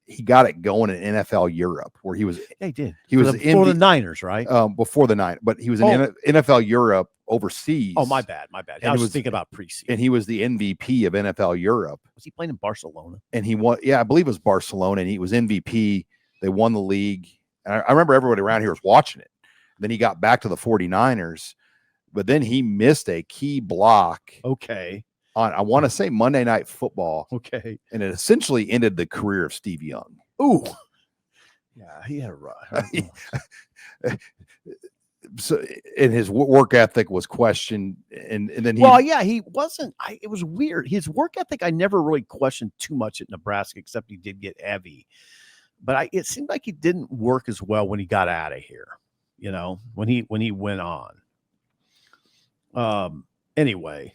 He got it going in NFL Europe, where he was. Yeah, he did. He was before the Niners, right? Before the Niners, but he was in NFL Europe overseas. Oh, my bad. I was thinking about preseason. And he was the MVP of NFL Europe. Was he playing in Barcelona? And he won. Yeah, I believe it was Barcelona, and he was MVP. They won the league. And I remember everybody around here was watching it. Then he got back to the 49ers, but then he missed a key block. Okay. On, I want to say, Monday Night Football. Okay. And it essentially ended the career of Steve Young. Ooh. Yeah, he had a run. So, and his work ethic was questioned. And then he wasn't. It was weird. His work ethic, I never really questioned too much at Nebraska, except he did get heavy. But it seemed like he didn't work as well when he got out of here. When he went on. Anyway,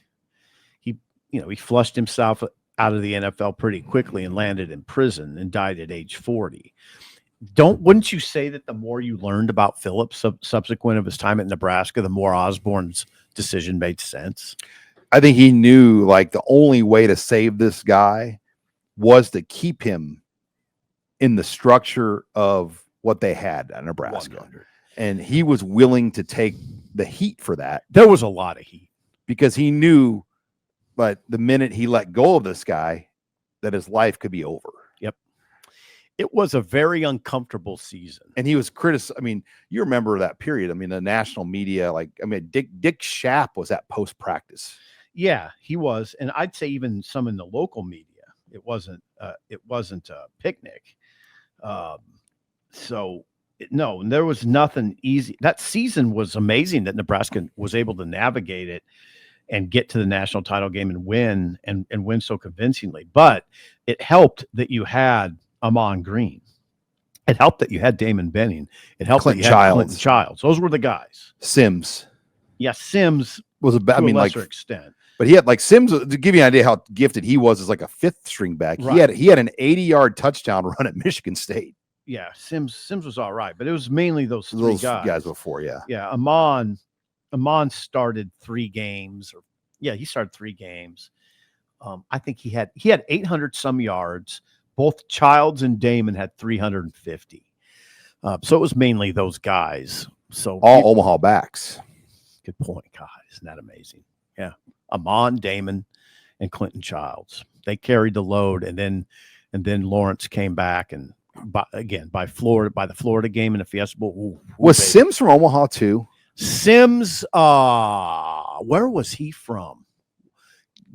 he flushed himself out of the NFL pretty quickly and landed in prison and died at age 40. Wouldn't you say that the more you learned about Phillips subsequent of his time at Nebraska, the more Osborne's decision made sense? I think he knew the only way to save this guy was to keep him in the structure of what they had at Nebraska. 100. And he was willing to take the heat for that. There was a lot of heat. Because he knew, but the minute he let go of this guy, that his life could be over. Yep. It was a very uncomfortable season. And he was criticized. You remember that period. The national media, Dick Schaap was at post-practice. Yeah, he was. And I'd say even some in the local media. It wasn't a picnic. No, there was nothing easy. That season was amazing that Nebraska was able to navigate it and get to the national title game and win and win so convincingly. But it helped that you had Amon Green. It helped that you had Damon Benning. It helped Clinton that you had Clinton Childs. Those were the guys. Sims. Yeah, Sims was a lesser extent. But he had Sims, to give you an idea how gifted he was as a fifth string back. Right. He had an 80-yard touchdown run at Michigan State. Yeah, Sims was all right, but it was mainly those three guys. Before, yeah. Yeah, Amon started 3 games. He started 3 games. I think he had 800 some yards. Both Childs and Damon had 350. So it was mainly those guys. So all Omaha backs. Good point. God, isn't that amazing? Yeah, Amon, Damon, and Clinton Childs. They carried the load, and then Lawrence came back and by the Florida game in the Fiesta Bowl. Was Sims from Omaha too? Sims, where was he from?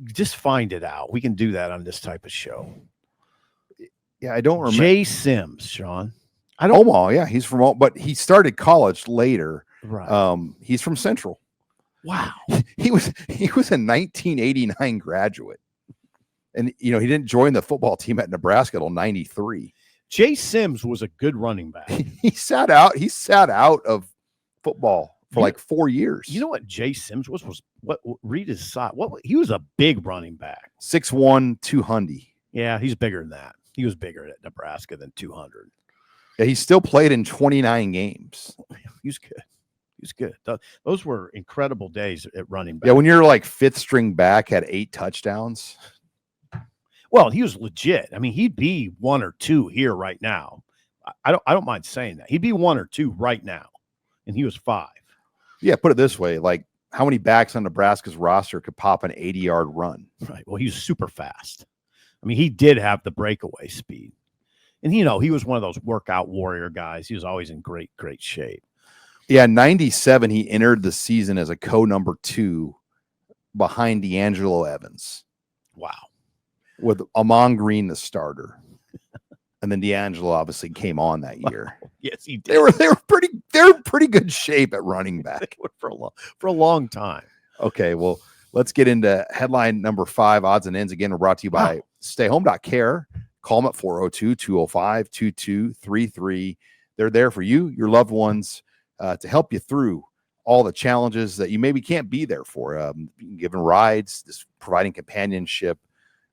Just find it out. We can do that on this type of show. Yeah, I don't remember. Jay Sims, Sean. Omaha, yeah, he's from, but he started college later. Right. He's from Central. Wow. He was a 1989 graduate, and he didn't join the football team at Nebraska till '93. Jay Sims was a good running back. He sat out of football for like 4 years. You know what Jay Sims was what read his size. He was a big running back. 6'1", 200. Yeah, he's bigger than that. He was bigger at Nebraska than 200. Yeah, he still played in 29 games. He's good. He's good. Those were incredible days at running back. Yeah, when you're like 5th string back, had 8 touchdowns. Well, he was legit. I mean, he'd be 1 or 2 here right now. I don't mind saying that. He'd be 1 or 2 right now, and he was 5. Yeah, put it this way: like, how many backs on Nebraska's roster could pop an 80-yard run? Right. Well, he was super fast. I mean, he did have the breakaway speed, and he was one of those workout warrior guys. He was always in great shape. Yeah, 97. He entered the season as a number 2 behind D'Angelo Evans. Wow. With Amon Green the starter, and then D'Angelo obviously came on that year. Yes, he did. They were pretty good shape at running back for a long time. Okay, well, let's get into headline number 5, odds and ends. Again, we're brought to you by StayHome.Care. Call them at 402-205-2233. They're there for you, your loved ones, to help you through all the challenges that you maybe can't be there for. Giving rides, just providing companionship.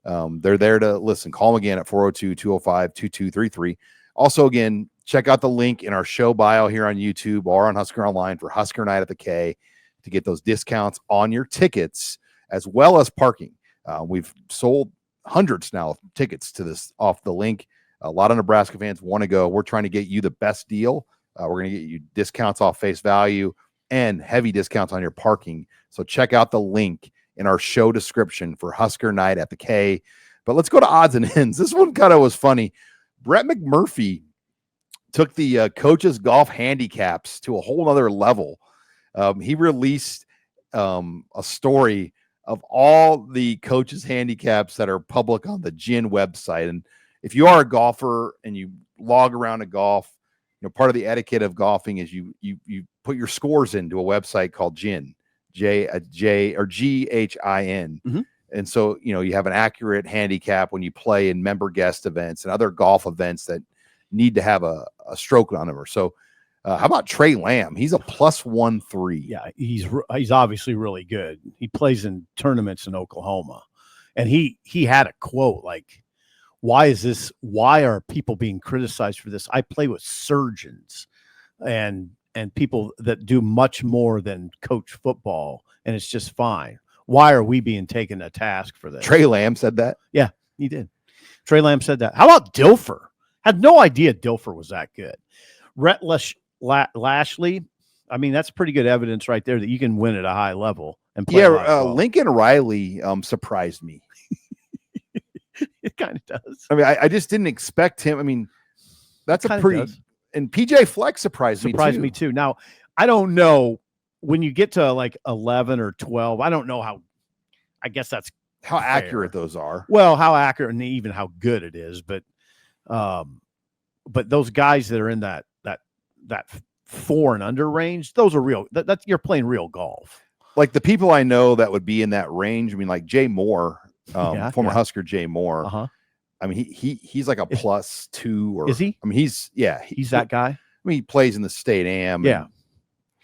They're there to listen. Call them again at 402-205-2233. Also, again, check out the link in our show bio here on YouTube or on Husker Online for Husker Night at the K to get those discounts on your tickets as well as parking. We've sold hundreds now of tickets to this off the link. A lot of Nebraska fans want to go. We're trying to get you the best deal. We're going to get you discounts off face value and heavy discounts on your parking. So check out the link in our show description for Husker Night at the K. But let's go to odds and ends. This one kind of was funny. Brett McMurphy took the coaches' golf handicaps to a whole other level. He released a story of all the coaches' handicaps that are public on the GIN website. And if you are a golfer and you log around to golf, part of the etiquette of golfing is you put your scores into a website called GIN. GHIN. Mm-hmm. And so, you have an accurate handicap when you play in member guest events and other golf events that need to have a stroke on them. So how about Trey Lamb? He's a +130. Yeah, he's obviously really good. He plays in tournaments in Oklahoma. And he had a quote like, why are people being criticized for this? I play with surgeons and people that do much more than coach football, and it's just fine. Why are we being taken to task for this? Trey Lamb said that? Yeah, he did. Trey Lamb said that. How about Dilfer? Had no idea Dilfer was that good. Rhett Lashley, I mean, that's pretty good evidence right there that you can win at a high level. And play Lincoln Riley surprised me. It kind of does. I mean, I just didn't expect him. I mean, that's a pretty – and PJ Fleck surprised me too. Now, I don't know when you get to like 11 or 12. I don't know how. I guess that's how accurate those are. Well, how accurate and even how good it is, but those guys that are in that 4 and under range, those are real. That you're playing real golf. Like the people I know that would be in that range. I mean, like Jay Moore, former Husker Jay Moore. Uh-huh. I mean, he's like a +2 or is he? I mean, he's that guy. I mean, he plays in the state am. Yeah.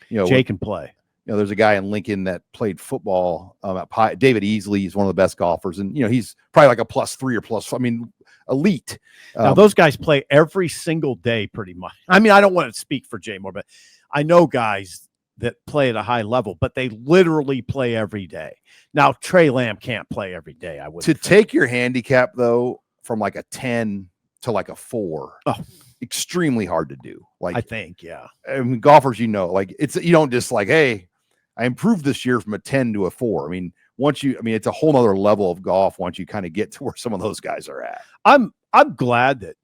And, Jay can play. there's a guy in Lincoln that played football at David Easley. He's one of the best golfers, and he's probably like a +3 or +4. I mean, elite. Now those guys play every single day, pretty much. I mean, I don't want to speak for Jay Moore, but I know guys that play at a high level, but they literally play every day. Now Trey Lamb can't play every day. I would take your handicap though from like a 10 to like a 4. Oh. Extremely hard to do. Like I think, yeah. I mean, golfers, like you don't just like, hey, I improved this year from a 10 to a 4. I mean, it's a whole nother level of golf once you kind of get to where some of those guys are at. I'm glad that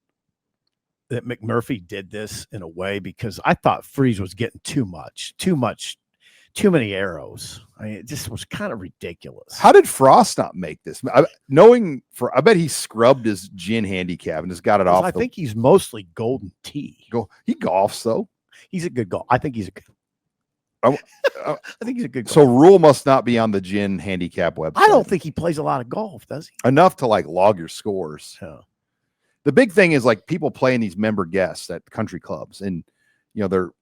McMurphy did this in a way, because I thought Freeze was getting too many arrows. I mean, it just was kind of ridiculous. How did Frost not make this? I bet he scrubbed his gin handicap and just got it off. I think he's mostly golden tee. He golfs though. He's a good golf. I think he's a good. I think he's a good golfer. So Rule must not be on the gin handicap website. I don't think he plays a lot of golf, does he? Enough to like log your scores. Yeah. The big thing is like people playing these member guests at country clubs, and you're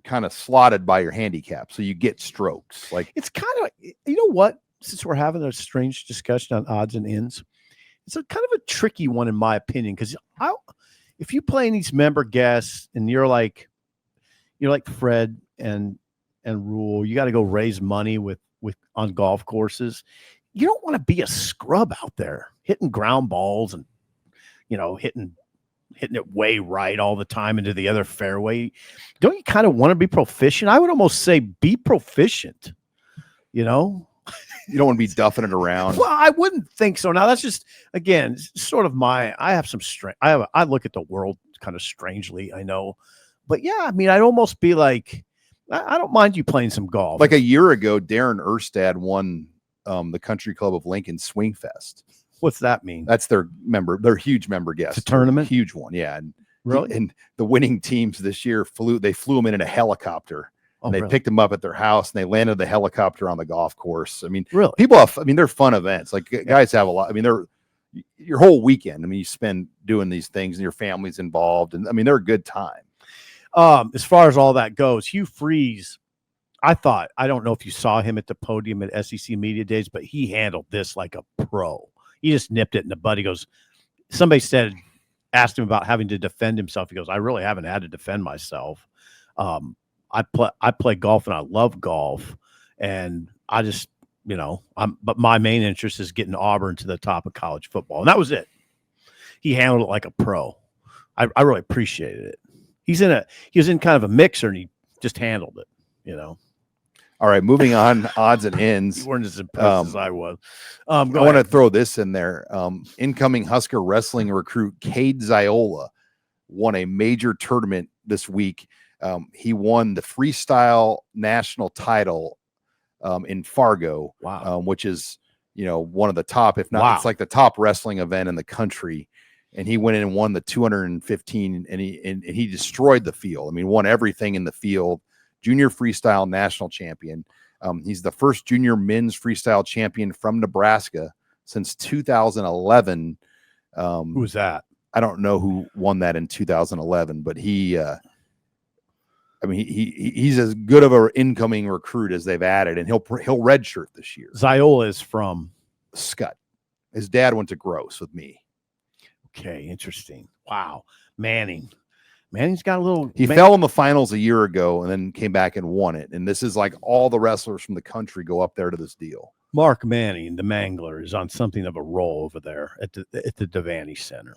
kind of slotted by your handicap, so you get strokes. Like it's kind of, you know what? Since we're having a strange discussion on odds and ends, it's a kind of a tricky one in my opinion, because if you play in these member guests and you're like Fred and Rule, you got to go raise money with on golf courses. You don't want to be a scrub out there hitting ground balls and hitting it way right all the time into the other fairway. Don't you kind of want to be proficient? I would almost say be proficient. You don't want to be duffing it around. Well, I wouldn't think so. Now that's just, again, sort of I have some strength. I look at the world kind of strangely, I know, but yeah, I mean, I'd almost be like, I don't mind you playing some golf. Like a year ago, Darren Erstad won the Country Club of Lincoln Swing Fest. What's that mean? That's their huge member guest. It's a tournament? Huge one, yeah. And really? And the winning teams this year flew him in a helicopter. And they picked him up at their house, and they landed the helicopter on the golf course. I mean, really? They're fun events. Like guys have a lot. I mean, they're your whole weekend. I mean, you spend doing these things, and your family's involved. And I mean, they're a good time. As far as all that goes, Hugh Freeze, I don't know if you saw him at the podium at SEC Media Days, but he handled this like a pro. He just nipped it in the bud. He goes, somebody asked him about having to defend himself. He goes, I really haven't had to defend myself. I play golf and I love golf, and I just, but my main interest is getting Auburn to the top of college football. And that was it. He handled it like a pro. I really appreciated it. He was in kind of a mixer, and he just handled it, All right, moving on, odds and ends. You weren't as impressed as I was. I want to throw this in there. Incoming Husker wrestling recruit Cade Raiola won a major tournament this week. He won the freestyle national title in Fargo, which is, one of the top, if not, it's like the top wrestling event in the country. And he went in and won the 215, and he destroyed the field. I mean, won everything in the field. Junior freestyle national champion. He's the first junior men's freestyle champion from Nebraska since 2011. Who's that? I don't know who won that in 2011, but he's as good of an incoming recruit as they've added, and he'll redshirt this year. Raiola is from Scott. His dad went to Gross with me. Okay, interesting. Wow, Manning's got a little. He fell in the finals a year ago and then came back and won it. And this is like all the wrestlers from the country go up there to this deal. Mark Manning, the Mangler, is on something of a roll over there at the Devaney Center.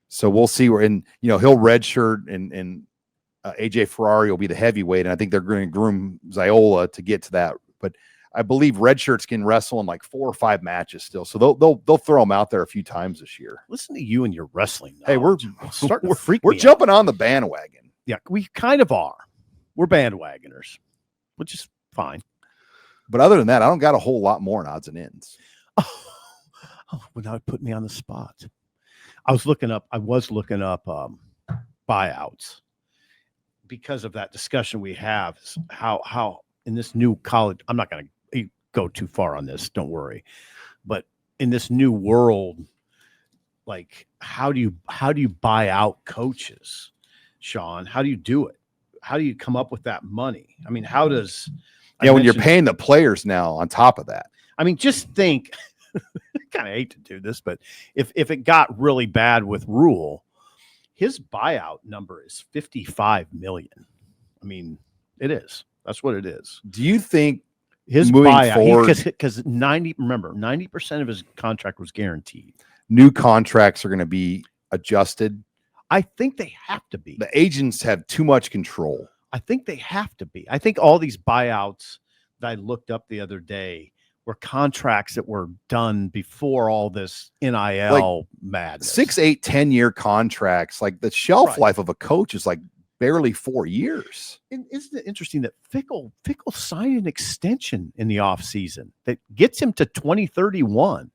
So we'll see where, and he'll redshirt, and AJ Ferrari will be the heavyweight, and I think they're going to groom Raiola to get to that. But I believe redshirts can wrestle in like 4 or 5 matches still, so they'll throw him out there a few times this year. Listen to you and your wrestling knowledge. Hey, we're starting to freak. We're jumping on the bandwagon. Yeah, we kind of are. We're bandwagoners, which is fine. But other than that, I don't got a whole lot more in odds and ends. Well, now it put me on the spot. I was looking up buyouts because of that discussion we have. How in this new college, I'm not going to go too far on this, don't worry. But in this new world, like how do you buy out coaches, Sean? How do you do it? how do you come up with that money? I mean, how does when you're paying the players now on top of that? I mean, just think. I kind of hate to do this, but if it got really bad with Rule, his buyout number is $55 million. I mean, it is. That's what it is. Do you think his moving buyout, forward, because 90% of his contract was guaranteed. New contracts are going to be adjusted? I think they have to be. The agents have too much control. I think they have to be. I think all these buyouts that I looked up the other day were contracts that were done before all this NIL madness. 6, 8, 10-year contracts. Like the shelf life of a coach is like barely 4 years. And isn't it interesting that Fickle signed an extension in the offseason that gets him to 2031?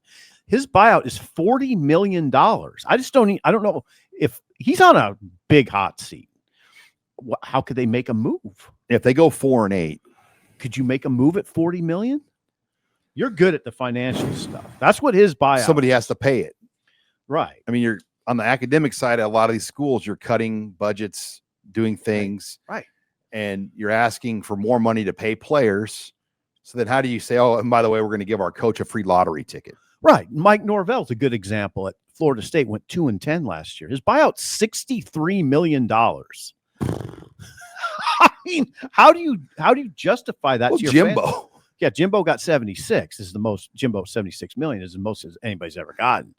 His buyout is $40 million. I don't know if he's on a big hot seat. How could they make a move? If they go 4-8, could you make a move at $40 million? You're good at the financial stuff. That's what his buyout. Somebody has to pay it. Right. I mean, you're on the academic side, a lot of these schools, you're cutting budgets, doing things. Right. And you're asking for more money to pay players. So then how do you say, oh, and by the way, we're going to give our coach a free lottery ticket? Right. Mike Norvell's a good example. At Florida State, went 2-10 last year. His buyout, $63 million. I mean, how do you justify that? Well, to your Jimbo. fans? Yeah, Jimbo got 76. This is the most. Jimbo 76 million is the most as anybody's ever gotten.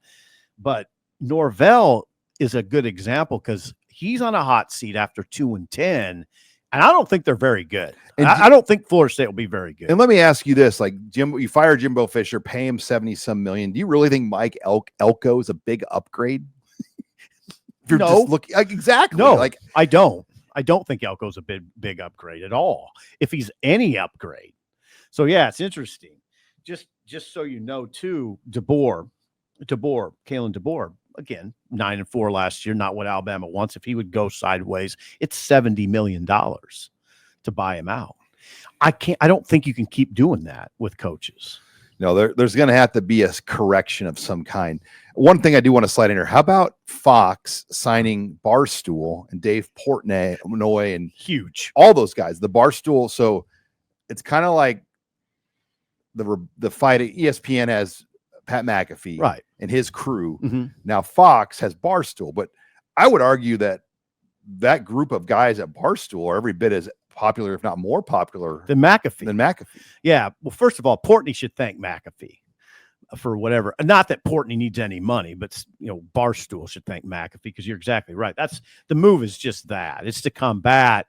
But Norvell is a good example because he's on a hot seat after 2-10, and I don't think they're very good. And I don't think Florida State will be very good. And let me ask you this: like Jimbo, you fire Jimbo Fisher, pay him 70-some million. Do you really think Mike Elko is a big upgrade? No, exactly. No, like I don't. I don't think Elko's a big upgrade at all. If he's any upgrade. So yeah, it's interesting. Just so you know, too, Kalen DeBoer, again, 9-4 last year, not what Alabama wants. If he would go sideways, it's $70 million to buy him out. I don't think you can keep doing that with coaches. No, there's going to have to be a correction of some kind. One thing I do want to slide in here. How about Fox signing Barstool and Dave Portnoy and huge, all those guys, the Barstool. So it's kind of like the fight at ESPN has Pat McAfee, right, and his crew. Mm-hmm. Now Fox has Barstool, but I would argue that group of guys at Barstool are every bit as popular, if not more popular, than McAfee. Yeah. Well, first of all, Portnoy should thank McAfee for whatever. Not that Portnoy needs any money, but Barstool should thank McAfee because you're exactly right. That's the move. Is just that it's to combat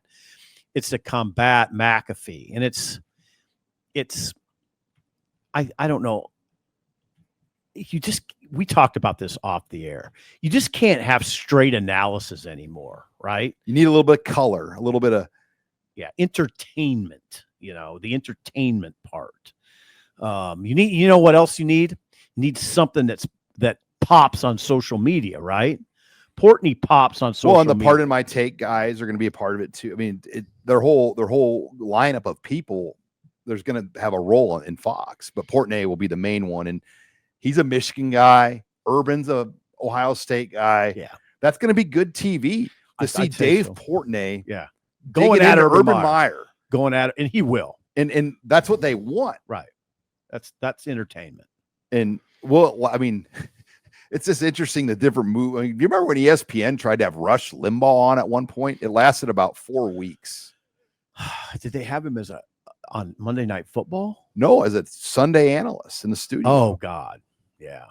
McAfee, and it's. I don't know. We talked about this off the air. You just can't have straight analysis anymore, right? You need a little bit of color, a little bit of entertainment. The entertainment part. You need. What else you need? You need something that pops on social media, right? Portnoy pops on social media. Well, and the Pardon My Take guys are going to be a part of it too. I mean, their whole lineup of people. There's going to have a role in Fox, but Portnoy will be the main one. And he's a Michigan guy. Urban's a Ohio State guy. Yeah. That's going to be good TV to see Dave Portnoy. Yeah. Going at Urban Meyer. Going at it. And he will. And that's what they want. Right. That's entertainment. And well, I mean, it's just interesting, the different move. I mean, do you remember when ESPN tried to have Rush Limbaugh on at one point? It lasted about 4 weeks. Did they have him on Monday Night Football? No, as a Sunday analyst in the studio. Oh God. Yeah.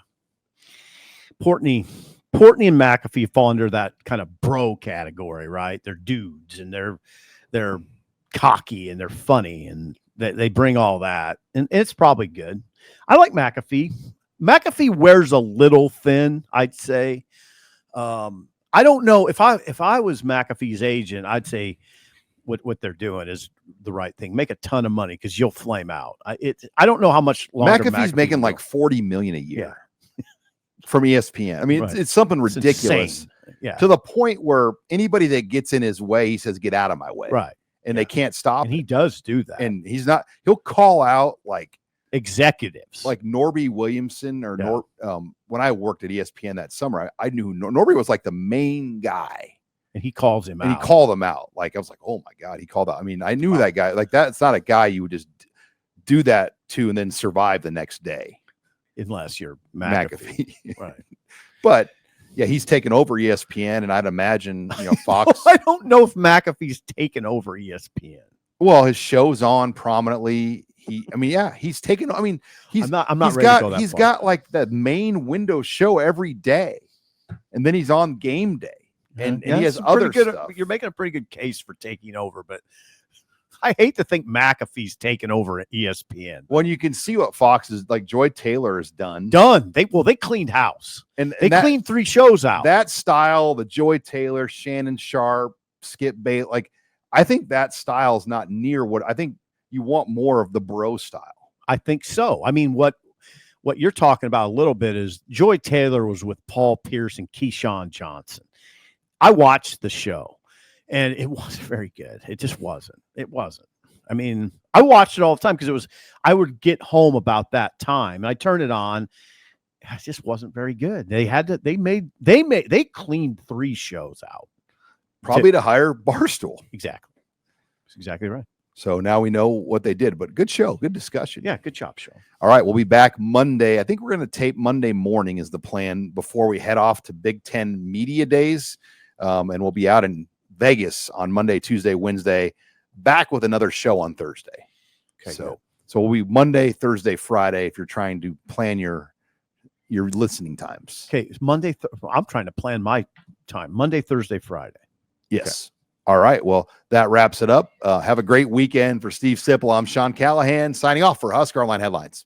Portnoy and McAfee fall under that kind of bro category, right? They're dudes and they're cocky and they're funny and they bring all that. And it's probably good. I like McAfee. McAfee wears a little thin, I'd say. I don't know if I was McAfee's agent, I'd say what they're doing is the right thing. Make a ton of money because you'll flame out. I don't know how much longer McAfee's making like $40 million a year from ESPN. I mean, right. it's something ridiculous. To the point where anybody that gets in his way, he says, "Get out of my way." Right. And they can't stop. And he does do that. And he'll call out like executives like Norby Williamson when I worked at ESPN that summer, I knew Norby was like the main guy. And he calls him and out. he called him out. Like, I was like, oh my God, he called out. I mean, I knew that guy. Like, that's not a guy you would just do that to and then survive the next day. Unless you're McAfee. Right. But yeah, he's taken over ESPN, and I'd imagine, Fox. I don't know if McAfee's taken over ESPN. Well, his show's on prominently. He's taken. I mean, I'm not ready to go that he's far. got like the main window show every day, and then he's on game day, and he has other stuff. You're making a pretty good case for taking over, but I hate to think McAfee's taken over at ESPN. When you can see what Fox is like, Joy Taylor has done. They cleaned house, and they cleaned 3 shows out. That style, the Joy Taylor, Shannon Sharp, Skip Bayless, like I think that style is not near what I think. You want more of the bro style. I think so. I mean, what you're talking about a little bit is Joy Taylor was with Paul Pierce and Keyshawn Johnson. I watched the show, and it wasn't very good. It just wasn't. It wasn't. I mean, I watched it all the time because I would get home about that time, and I turned it on. It just wasn't very good. They cleaned 3 shows out. Probably to hire Barstool. Exactly. That's exactly right. So now we know what they did, but good show, good discussion. Yeah, good job, show. All right, we'll be back Monday. I think we're going to tape Monday morning is the plan before we head off to Big Ten Media Days, and we'll be out in Vegas on Monday, Tuesday, Wednesday, back with another show on Thursday. Okay, so we'll be Monday, Thursday, Friday if you're trying to plan your listening times. Okay, it's Monday. I'm trying to plan my time. Monday, Thursday, Friday. Yes. Okay. All right. Well, that wraps it up. Have a great weekend. For Steve Sipple, I'm Sean Callahan signing off for HuskerOnline Headlines.